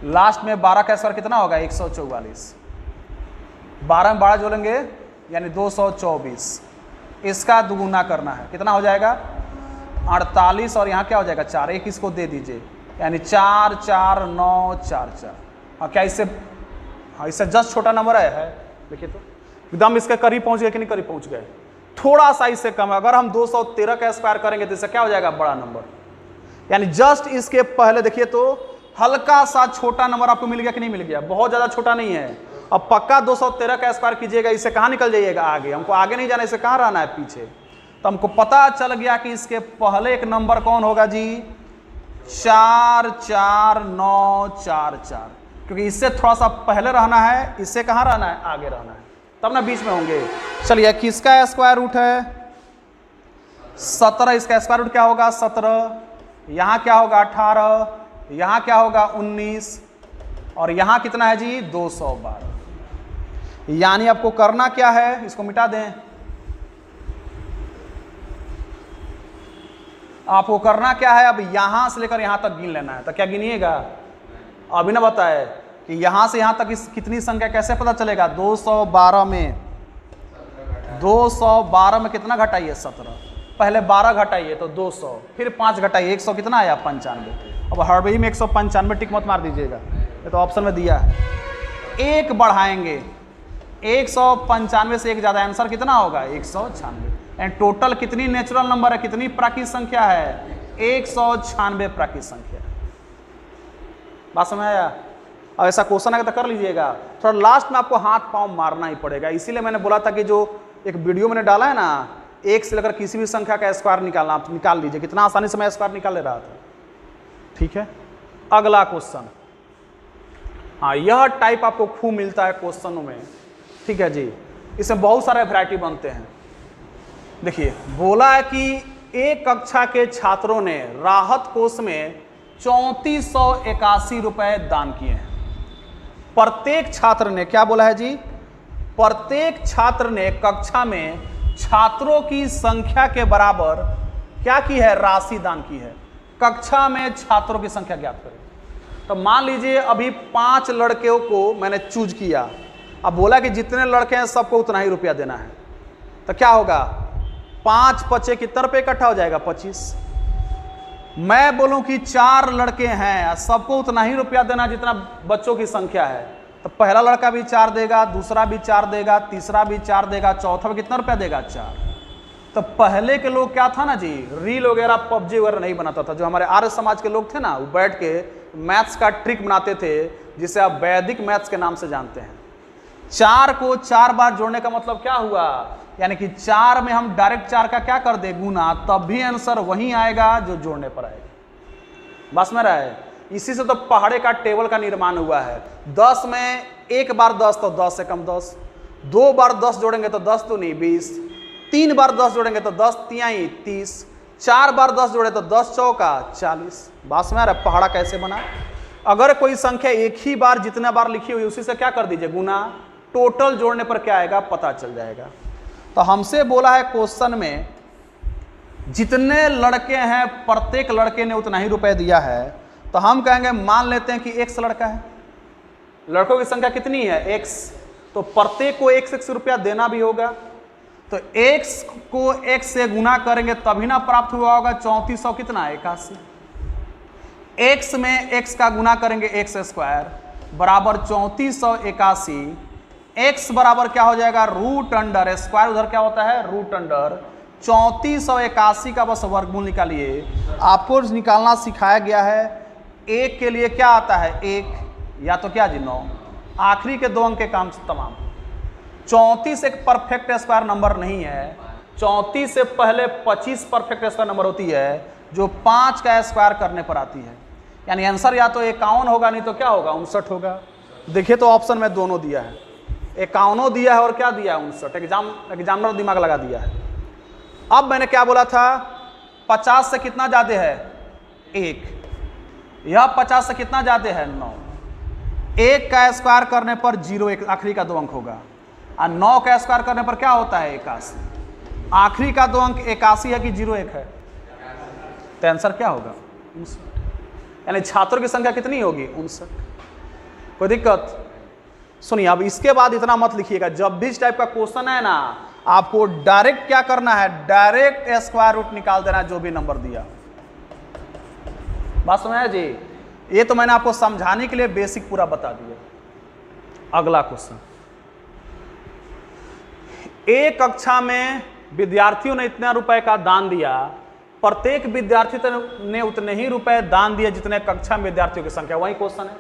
लास्ट में 12 का स्क्वायर कितना होगा 144। 12 में 12 जोड़ेंगे यानी 224। इसका दुगुना करना है, कितना हो जाएगा 48, और यहाँ क्या हो जाएगा 4। एक इसको दे दीजिए यानी 44944। हाँ क्या इससे, हाँ इससे जस्ट छोटा नंबर है। देखिए तो एकदम इसके करीब पहुँच गए कि नहीं करीब पहुँच गए, थोड़ा सा इससे कम है। अगर हम 213 का स्क्वायर करेंगे तो इससे क्या हो जाएगा बड़ा नंबर। यानी जस्ट इसके पहले देखिए तो हल्का सा छोटा नंबर आपको मिल गया कि नहीं मिल गया, बहुत ज़्यादा छोटा नहीं है। अब पक्का 213 का स्क्वायर कीजिएगा, इससे कहाँ निकल जाइएगा आगे, हमको आगे नहीं जाना, इससे कहाँ रहना है पीछे। तो हमको पता चल गया कि इसके पहले एक नंबर कौन होगा जी 44944, क्योंकि इससे थोड़ा सा पहले रहना है, इससे कहाँ रहना है आगे रहना है, तब ना बीच में होंगे। चलिए किसका स्क्वायर रूट है 17, इसका स्क्वायर रूट क्या होगा 17, यहाँ क्या होगा 18, यहाँ क्या होगा 19, और यहाँ कितना है जी 212। यानी आपको करना क्या है, इसको मिटा दें। आपको करना क्या है, अब यहां से लेकर यहां तक गिन लेना है। तो क्या गिनिएगा, अभी ना बताए कि यहां से यहां तक इस कितनी संख्या कैसे पता चलेगा। 212 में कितना घटाइए 17, पहले 12 घटाइए तो 200, फिर 5 घटाइए 100, कितना आया 95। अब हर वही में 195 टिक मत मार दीजिएगा, ये तो ऑप्शन में दिया है। एक बढ़ाएंगे 195 से एक ज़्यादा, आंसर कितना होगा 196। एंड टोटल कितनी नेचुरल नंबर है, कितनी प्राकृतिक संख्या है 196 प्राकृतिक संख्या। बात समझ आया। अब ऐसा क्वेश्चन आएगा तो कर लीजिएगा। थोड़ा लास्ट में आपको हाथ पांव मारना ही पड़ेगा, इसीलिए मैंने बोला था कि जो एक वीडियो मैंने डाला है ना, एक से लेकर किसी भी संख्या का स्क्वायर निकालना, आप निकाल लीजिए। कितना आसानी से मैं स्क्वायर निकाल ले रहा था। ठीक है, अगला क्वेश्चन। हाँ यह टाइप आपको खूब मिलता है क्वेश्चनों में। ठीक है जी, इसमें बहुत सारे वैरायटी बनते हैं। देखिए बोला है कि एक कक्षा के छात्रों ने राहत कोष में 3481 रुपए दान किए हैं। प्रत्येक छात्र ने, क्या बोला है जी, प्रत्येक छात्र ने कक्षा में छात्रों की संख्या के बराबर क्या की है, राशि दान की है। कक्षा में छात्रों की संख्या ज्ञात करें। तो मान लीजिए अभी 5 लड़कों को मैंने चूज किया। अब बोला कि जितने लड़के हैं सबको उतना ही रुपया देना है। तो क्या होगा 5 पचे कितने रुपये इकट्ठा हो जाएगा 25। मैं बोलूं कि 4 लड़के हैं, सबको उतना ही रुपया देना जितना बच्चों की संख्या है। तो पहला लड़का भी 4 देगा, दूसरा भी 4 देगा, तीसरा भी 4 देगा, चौथा भी कितना रुपया देगा 4। तो पहले के लोग क्या था ना जी, रील वगैरह पबजी वगैरह नहीं बनाता था। जो हमारे आर्य समाज के लोग थे ना, वो बैठ के मैथ्स का ट्रिक बनाते थे, जिसे आप वैदिक मैथ्स के नाम से जानते हैं। 4 को 4 बार जोड़ने का मतलब क्या हुआ, यानी कि 4 में हम डायरेक्ट 4 का क्या कर दे गुना, तब भी आंसर वही आएगा जो जोड़ने पर आएगा। बस में रहे, इसी से तो पहाड़े का टेबल का निर्माण हुआ है। 10 में एक बार 10 तो 10 से कम 10, 2 बार 10 जोड़ेंगे तो 10 तो नहीं 20, 3 बार 10 जोड़ेंगे तो 10 तिहाई 30, 4 बार 10 जोड़े तो 10 चौका 40। बस में रहे, पहाड़ा कैसे बना। अगर कोई संख्या एक ही बार जितना बार लिखी हुई उसी से क्या कर दीजिए गुना, टोटल जोड़ने पर क्या आएगा पता चल जाएगा। तो हमसे बोला है क्वेश्चन में जितने लड़के हैं प्रत्येक लड़के ने उतना ही रुपए दिया है। तो हम कहेंगे मान लेते हैं कि x लड़का है, लड़कों की संख्या कितनी है x, तो प्रत्येक को x रुपया देना भी होगा। तो x को x से गुना करेंगे तभी ना प्राप्त हुआ होगा 3400 कितना 81। x में x का गुना करेंगे x स्क्वायर बराबर 3481। x बराबर क्या हो जाएगा रूट अंडर, स्क्वायर उधर क्या होता है रूट अंडर 3481 का बस वर्गमूल निकालिए। आपको निकालना सिखाया गया है। एक के लिए क्या आता है, एक या तो क्या जी 9, आखिरी के 2 अंक के काम तमाम। 34 एक परफेक्ट स्क्वायर नंबर नहीं है। 34 से पहले 25 परफेक्ट स्क्वायर नंबर होती है जो 5 का स्क्वायर करने पर आती है। यानी आंसर या तो 51 होगा, नहीं तो क्या होगा 59 होगा। देखिए तो ऑप्शन में दोनों दिया है, 51 दिया है और क्या दिया है 59। एग्जामिनर दिमाग लगा दिया है। अब मैंने क्या बोला था, 50 से कितना ज्यादा है 1, यह 50 से कितना ज्यादा है 9। 1 का स्क्वायर करने पर 0 एक आखिरी का 2 अंक होगा, और 9 का स्क्वायर करने पर क्या होता है 81। आखिरी का 2 अंक 81 है कि 01 है, तो आंसर क्या होगा 59। यानी छात्रों की संख्या कितनी होगी 59। कोई दिक्कत? सुनिए अब इसके बाद इतना मत लिखिएगा, जब भी इस टाइप का क्वेश्चन है ना आपको डायरेक्ट क्या करना है, डायरेक्ट स्क्वायर रूट निकाल देना है जो भी नंबर दिया। बात समझ जी? ये तो मैंने आपको समझाने के लिए बेसिक पूरा बता दिया। अगला क्वेश्चन, एक कक्षा में विद्यार्थियों ने इतना रुपए का दान दिया, प्रत्येक विद्यार्थी ने उतने ही रुपए दान दिए जितने कक्षा में विद्यार्थियों की संख्या। वही क्वेश्चन है,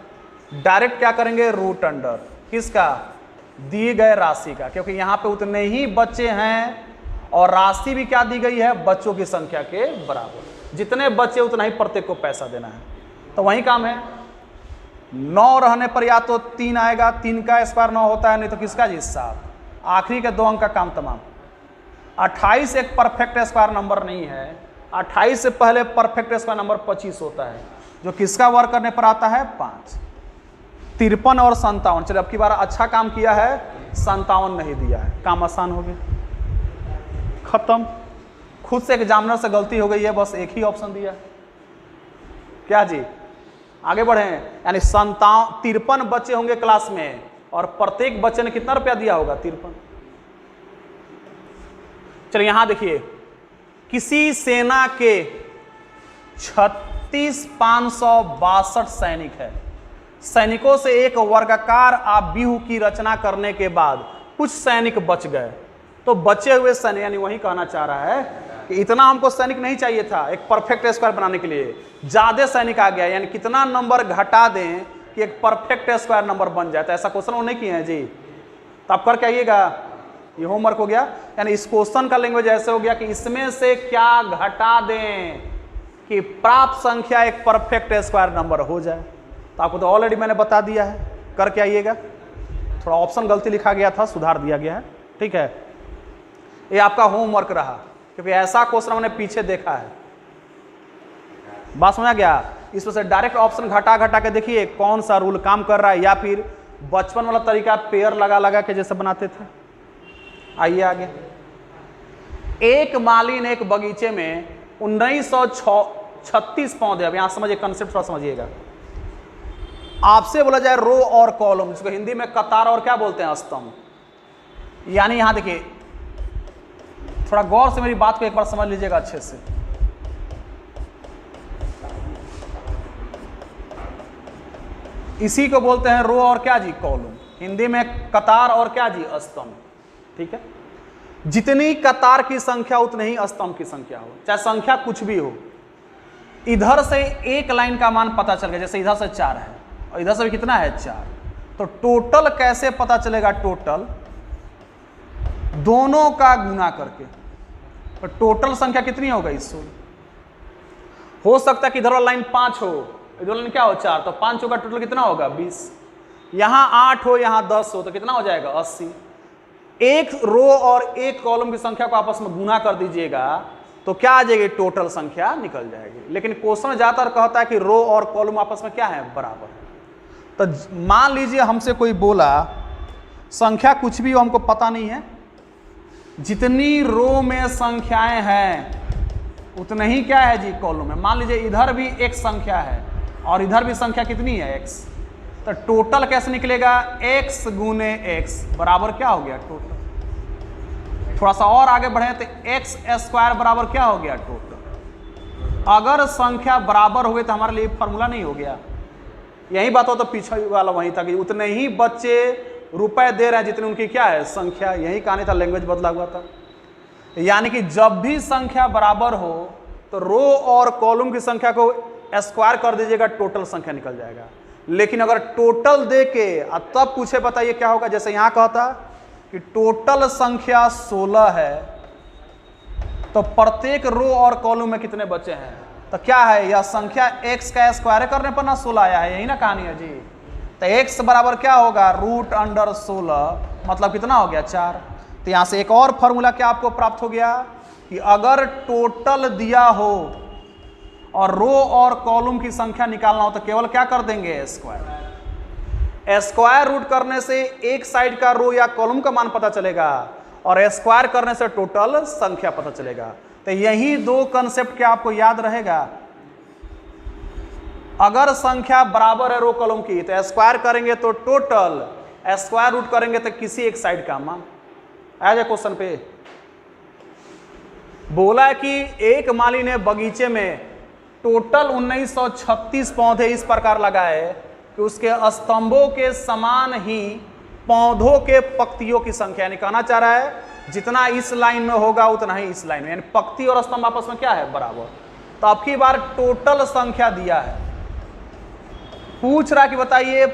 डायरेक्ट क्या करेंगे रूट अंडर किसका, दी गए राशि का, क्योंकि यहां पे उतने ही बच्चे हैं और राशि भी क्या दी गई है बच्चों की संख्या के बराबर। जितने बच्चे उतना ही प्रत्येक को पैसा देना है, तो वही काम है। 9 रहने पर या तो 3 आएगा, 3 का स्क्वायर 9 होता है, नहीं तो किसका जी 7। आखिरी के 2 अंक का काम तमाम। 28 एक परफेक्ट स्क्वायर नंबर नहीं है। 28 से पहले परफेक्ट स्क्वायर नंबर 25 होता है, जो किसका वर्ग करने पर आता है 5। 53 और 57, चलिए अब की बार अच्छा काम किया है, 57 नहीं दिया है, काम आसान हो गया, खत्म। खुद से एग्जामिनर से गलती हो गई है, बस एक ही ऑप्शन दिया। क्या जी आगे बढ़े, यानी 53 बच्चे होंगे क्लास में और प्रत्येक बच्चे ने कितना रुपया दिया होगा 53। चलिए यहां देखिए, किसी सेना के 36,562 सैनिक है। सैनिकों से एक वर्गाकार आव्यूह की रचना करने के बाद कुछ सैनिक बच गए, तो बचे हुए सैनिक, यानी वही कहना चाह रहा है कि इतना हमको सैनिक नहीं चाहिए था एक परफेक्ट स्क्वायर बनाने के लिए, ज्यादा सैनिक आ गया, यानी कितना नंबर घटा दें कि एक परफेक्ट स्क्वायर नंबर बन जाए। तो ऐसा क्वेश्चन वो नहीं किए हैं जी, तो आप करके आइएगा, ये होमवर्क हो गया। यानी इस क्वेश्चन का लैंग्वेज ऐसे हो गया कि इसमें से क्या घटा दें कि प्राप्त संख्या एक परफेक्ट स्क्वायर नंबर हो जाए। तो आपको तो ऑलरेडी मैंने बता दिया है, करके आइएगा। थोड़ा ऑप्शन गलती लिखा गया था, सुधार दिया गया है, ठीक है। ये आपका होमवर्क रहा, क्योंकि ऐसा क्वेश्चन हमने पीछे देखा है। बात समझ गया? इसमें से डायरेक्ट ऑप्शन घटा घटा के देखिए कौन सा रूल काम कर रहा है, या फिर बचपन वाला तरीका पेयर लगा लगा के जैसे बनाते थे। आइए आगे। एक माली ने एक बगीचे में 1936 पौधे, अब यहां समझिए कंसेप्ट थोड़ा समझिएगा। आपसे बोला जाए रो और कॉलम, जिसको हिंदी में कतार और क्या बोलते हैं स्तंभ। यानी यहां देखिए, थोड़ा गौर से मेरी बात को एक बार समझ लीजिएगा अच्छे से। इसी को बोलते हैं रो और क्या जी कॉलम, हिंदी में कतार और क्या जी स्तंभ, ठीक है। जितनी कतार की संख्या उतनी ही स्तंभ की संख्या हो, चाहे संख्या कुछ भी हो। इधर से एक लाइन का मान पता चल गया, जैसे इधर से 4 है और इधर से भी कितना है 4, तो टोटल कैसे पता चलेगा? टोटल दोनों का गुना करके, तो टोटल संख्या कितनी हो गई 16। हो सकता है कि इधर वाला लाइन 5 हो, इधर लाइन क्या हो 4, तो 5 का टोटल कितना होगा 20। यहां 8 हो, यहां 10 हो, तो कितना हो जाएगा 80। एक रो और एक कॉलम की संख्या को आपस में गुना कर दीजिएगा तो क्या आ जाएगी? टोटल संख्या निकल जाएगी। लेकिन क्वेश्चन ज्यादातर कहता है कि रो और कॉलम आपस में क्या है? बराबर है। तो मान लीजिए हमसे कोई बोला संख्या कुछ भी हो, हमको पता नहीं है, जितनी रो में संख्याएं हैं उतने ही क्या है जी कॉलम में। मान लीजिए इधर भी एक संख्या है और इधर भी संख्या कितनी है x, तो टोटल कैसे निकलेगा? x गुने x बराबर क्या हो गया? टोटल। थोड़ा सा और आगे बढ़े तो x स्क्वायर बराबर क्या हो गया? टोटल। अगर संख्या बराबर हो गई तो हमारे लिए फॉर्मूला नहीं हो गया। यही बात हो तो पीछे वाला वही था कि उतने ही बच्चे रुपए दे रहे हैं जितने उनकी क्या है संख्या। यही कहानी था, लैंग्वेज बदला हुआ था। यानी कि जब भी संख्या बराबर हो तो रो और कॉलम की संख्या को स्क्वायर कर दीजिएगा, टोटल संख्या निकल जाएगा। लेकिन अगर टोटल दे के तब पूछे बताइए क्या होगा, जैसे यहां कहता कि टोटल संख्या 16 है तो प्रत्येक रो और कॉलम में कितने बचे हैं, तो क्या है यह संख्या x का स्क्वायर करने पर ना 16 आया है, यही ना कहानी है जी। तो x बराबर क्या होगा √16, मतलब कितना हो गया 4। तो यहां से एक और फॉर्मूला क्या आपको प्राप्त हो गया कि अगर टोटल दिया हो और रो और कॉलम की संख्या निकालना हो तो केवल क्या कर देंगे स्क्वायर। स्क्वायर रूट करने से एक साइड का रो या कॉलम का मान पता चलेगा और स्क्वायर करने से टोटल संख्या पता चलेगा। तो यही दो कंसेप्ट क्या आपको याद रहेगा। अगर संख्या बराबर है रो कॉलम की तो स्क्वायर करेंगे तो टोटल, स्क्वायर रूट करेंगे तो किसी एक साइड का मान। आ जाए क्वेश्चन पे, बोला कि एक माली ने बगीचे में टोटल 1936 पौधे इस प्रकार लगाए कि उसके स्तंभों के समान ही पौधों के पंक्तियों की संख्या, यानी कहना चाह रहा है जितना इस लाइन में होगा उतना ही इस लाइन में, यानी पंक्ति और स्तंभ आपस में क्या है बराबर। तो अब की बार टोटल संख्या दिया है, पूछ रहा कि बताइए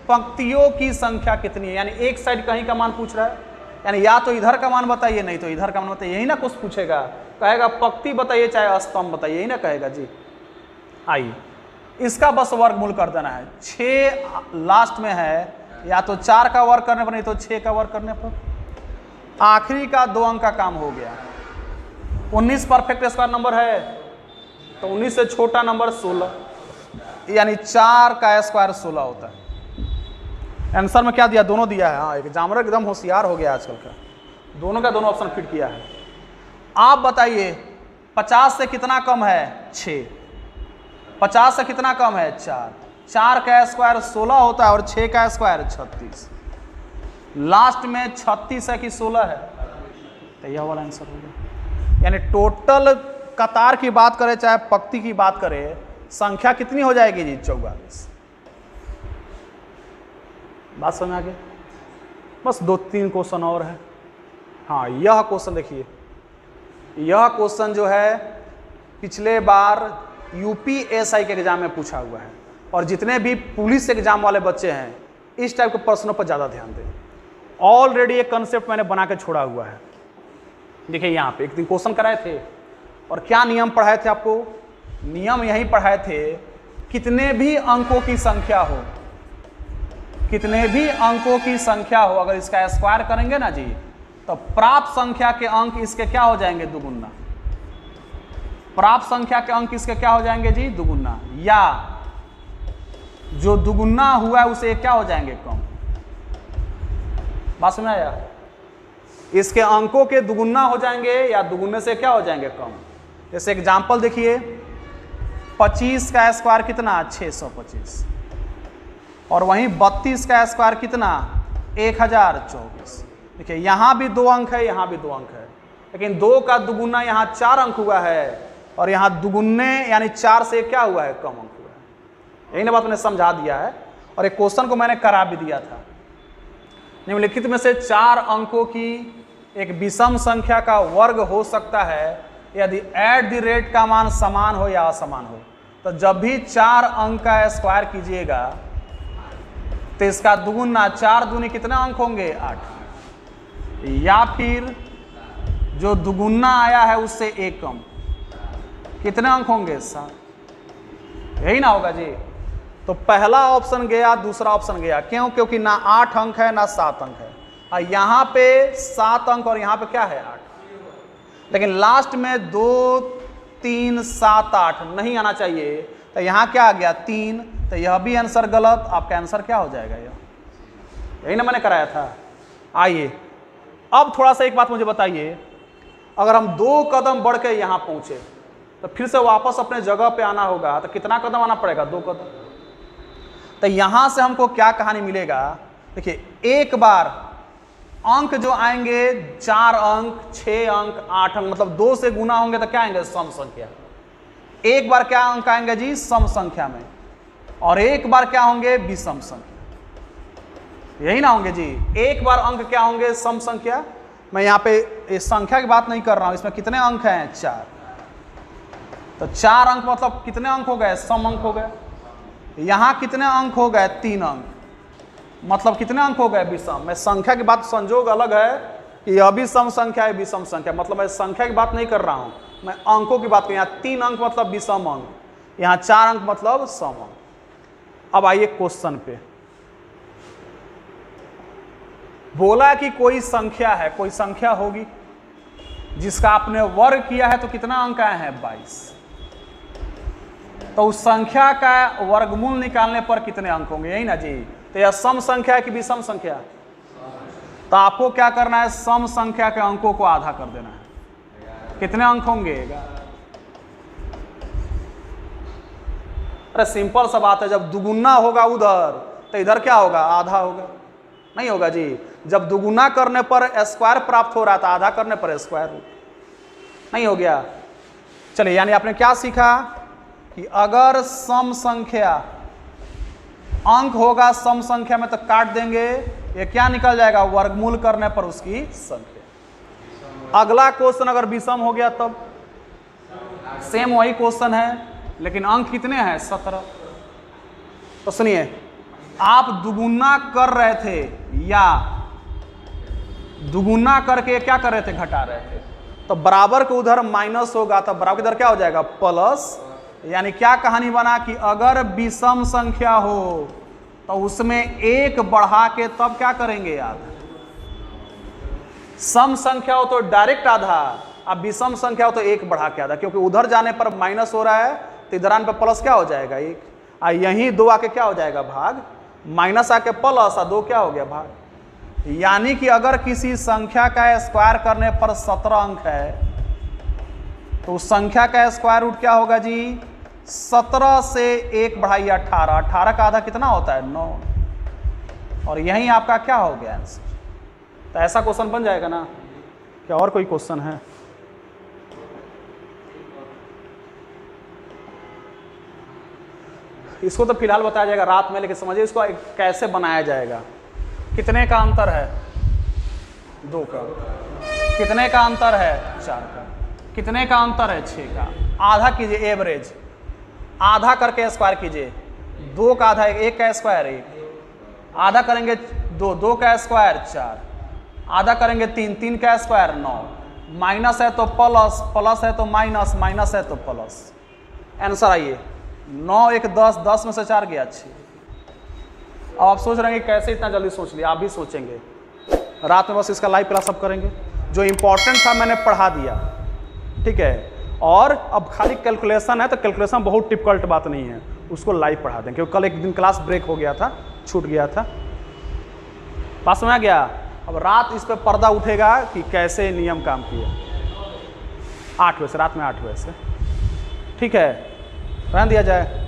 पंक्तियों की संख्या कितनी है, यानी एक साइड कहीं का मान पूछ रहा है, यानी या तो इधर का मान बताइए नहीं तो इधर का मान बताइए, यही ना कुछ पूछेगा, कहेगा पंक्ति बताइए चाहे स्तंभ बताइए, यही ना कहेगा जी। आइए इसका बस वर्गमूल कर देना है, 6 लास्ट में है, या तो 4 का वर्ग करने पर नहीं तो 6 का वर्ग करने पर, आखिरी का 2 अंक का काम हो गया। 19 परफेक्ट स्क्वायर नंबर है तो 19 से छोटा नंबर 16, यानी 4 का स्क्वायर 16 होता है। आंसर में क्या दिया, दोनों दिया है। हाँ एग्जामिनर एकदम होशियार हो गया आजकल का, दोनों का दोनों ऑप्शन फिट किया है। आप बताइए 50 से कितना कम है 6, 50 से कितना कम है 4, 4 का स्क्वायर 16 होता है और 6 का स्क्वायर 36, लास्ट में 36 है कि 16 है, तो यह वाला आंसर हो गया। यानी टोटल कतार की बात करें चाहे पंक्ति की बात करें, संख्या कितनी हो जाएगी जी 44। बात समझ आ गई। बस 2-3 क्वेश्चन और है। हाँ यह क्वेश्चन देखिए, यह क्वेश्चन जो है पिछले बार यूपीएसआई के एग्जाम में पूछा हुआ है, और जितने भी पुलिस एग्जाम वाले बच्चे हैं इस टाइप के प्रश्नों पर ज़्यादा ध्यान दें। ऑलरेडी एक कंसेप्ट मैंने बना के छोड़ा हुआ है। देखिए यहाँ पे एक दिन क्वेश्चन कराए थे और क्या नियम पढ़ाए थे आपको, नियम यही पढ़ाए थे कितने भी अंकों की संख्या हो, कितने भी अंकों की संख्या हो, अगर इसका स्क्वायर करेंगे ना जी तो प्राप्त संख्या के अंक इसके क्या हो जाएंगे दुगुना, प्राप्त संख्या के अंक इसके क्या हो जाएंगे जी दुगुना, या जो दुगुना हुआ है उसे क्या हो जाएंगे कम। बात समझ आया, इसके अंकों के दुगुना हो जाएंगे या दुगुने से क्या हो जाएंगे कम। जैसे एग्जांपल देखिए 25 का स्क्वायर कितना 625, और वहीं 32 का स्क्वायर कितना 1024। देखिए यहाँ भी 2 अंक है, यहाँ भी 2 अंक है, लेकिन 2 का दुगुना यहाँ 4 अंक हुआ है और यहाँ दुगुने यानी 4 से क्या हुआ है कम अंक हुआ है। यही ना बात मैंने समझा दिया है, और एक क्वेश्चन को मैंने करा भी दिया था। निम्नलिखित में से 4 अंकों की एक विषम संख्या का वर्ग हो सकता है यदि एट द रेट का मान समान हो या असमान हो। तो जब भी 4 अंक का स्क्वायर कीजिएगा तो इसका दुगुना 4 दूनी कितने अंक होंगे 8, या फिर जो दुगुना आया है उससे 1 कम कितने अंक होंगे 7। यही ना होगा जी। तो पहला ऑप्शन गया, दूसरा ऑप्शन गया, क्यों? क्योंकि ना 8 अंक है ना 7 अंक है, और यहाँ पे 7 अंक और यहाँ पे क्या है 8, लेकिन लास्ट में 2 3 7 8 नहीं आना चाहिए, तो यहाँ क्या आ गया 3, तो यह भी आंसर गलत। आपका आंसर क्या हो जाएगा यही ना मैंने कराया था। आइए अब थोड़ा सा एक बात मुझे बताइए, अगर हम 2 कदम बढ़ के यहाँ पहुँचे तो फिर से वापस अपने जगह पे आना होगा, तो कितना कदम आना पड़ेगा 2 कदम। तो यहाँ से हमको क्या कहानी मिलेगा, देखिए एक बार अंक जो आएंगे 4 अंक 6 अंक 8 अंक, मतलब 2 से गुना होंगे तो क्या आएंगे सम संख्या। एक बार क्या अंक आएंगे जी सम संख्या में, और एक बार क्या होंगे विषम संख्या। यही ना होंगे जी, एक बार अंक क्या होंगे सम संख्या मैं यहाँ पे इस संख्या की बात नहीं कर रहा हूँ, इसमें कितने अंक हैं 4, तो 4 अंक मतलब कितने अंक हो गए, सम अंक हो गए। यहाँ कितने अंक हो गए, 3 अंक, मतलब कितने अंक हो गए, विषम। मैं संख्या की बात, संजोग अलग है कि यह भी सम संख्या है, विषम संख्या, मतलब मैं संख्या की बात नहीं कर रहा हूँ, मैं अंकों की बात कर। यहाँ 3 अंक मतलब विषम अंक, यहाँ 4 अंक मतलब सम अंक। अब आइए क्वेश्चन पे, बोला कि कोई संख्या है, कोई संख्या होगी जिसका आपने वर्ग किया है तो कितना अंक आए हैं, 22। तो उस संख्या का वर्गमूल निकालने पर कितने अंक होंगे, यही ना जी। तो यह सम संख्या है कि विषम संख्या, तो आपको क्या करना है, सम संख्या के अंकों को आधा कर देना है। कितने अंक होंगे, अरे सिंपल सा बात है, जब दुगुना होगा उधर तो इधर क्या होगा, आधा होगा, नहीं होगा जी। जब दुगुना करने पर स्क्वायर प्राप्त हो रहा था, आधा करने पर स्क्वायर रूट, नहीं हो गया। चलिए, यानी आपने क्या सीखा कि अगर सम संख्या अंक होगा सम संख्या में तो काट देंगे, ये क्या निकल जाएगा, वर्गमूल करने पर उसकी संख्या। अगला क्वेश्चन अगर विषम हो गया तब सेम वही क्वेश्चन है, लेकिन अंक कितने हैं, 17। तो सुनिए, आप दुगुना कर रहे थे या दुगुना करके क्या कर रहे थे, घटा रहे थे, तो बराबर के उधर माइनस होगा, तो बराबर के इधर क्या हो जाएगा, प्लस। यानी क्या कहानी बना कि अगर विषम संख्या हो तो उसमें 1 बढ़ा के तब क्या करेंगे, आधा। सम संख्या हो तो डायरेक्ट आधा, अब विषम संख्या हो तो 1 बढ़ा के आधा, क्योंकि उधर जाने पर माइनस हो रहा है तो इधर आने पर प्लस क्या हो जाएगा, 1। और यहीं 2 आके क्या हो जाएगा, भाग, माइनस आके प्लस, और 2 क्या हो गया, भाग। यानी कि अगर किसी संख्या का स्क्वायर करने पर 17 अंक है तो उस संख्या का स्क्वायर रूट क्या होगा जी, 17 से 1 बढ़ाइए 18, 18 का आधा कितना होता है, 9। और यही आपका क्या हो गया आंसर। तो ऐसा क्वेश्चन बन जाएगा ना। क्या और कोई क्वेश्चन है, इसको तो फिलहाल बताया जाएगा रात में, लेकिन समझिए इसको कैसे बनाया जाएगा। कितने का अंतर है, 2 का। कितने का अंतर है, 4 का। कितने का अंतर है, 6 का। आधा कीजिए, एवरेज आधा करके स्क्वायर कीजिए, 2 का आधा 1 का स्क्वायर 1, आधा करेंगे 2, 2 का स्क्वायर 4, आधा करेंगे 3, 3 का स्क्वायर 9, माइनस है तो प्लस, प्लस है तो माइनस, माइनस है तो प्लस। आंसर आइए, 9 1 10, 10 में से 4 गया 6। अब आप सोच रहे हैं कि कैसे इतना जल्दी सोच लिया, आप भी सोचेंगे। रात में बस इसका लाइव क्लास अब करेंगे, जो इंपॉर्टेंट था मैंने पढ़ा दिया, ठीक है। और अब खाली कैलकुलेशन है, तो कैलकुलेशन बहुत डिफिकल्ट बात नहीं है, उसको लाइव पढ़ा दें, क्योंकि कल एक दिन क्लास ब्रेक हो गया था, छूट गया था। पास में आ गया। अब रात इस पे पर्दा उठेगा कि कैसे नियम काम किया। 8 बजे से, रात में 8 बजे से, ठीक है, रहने दिया जाए।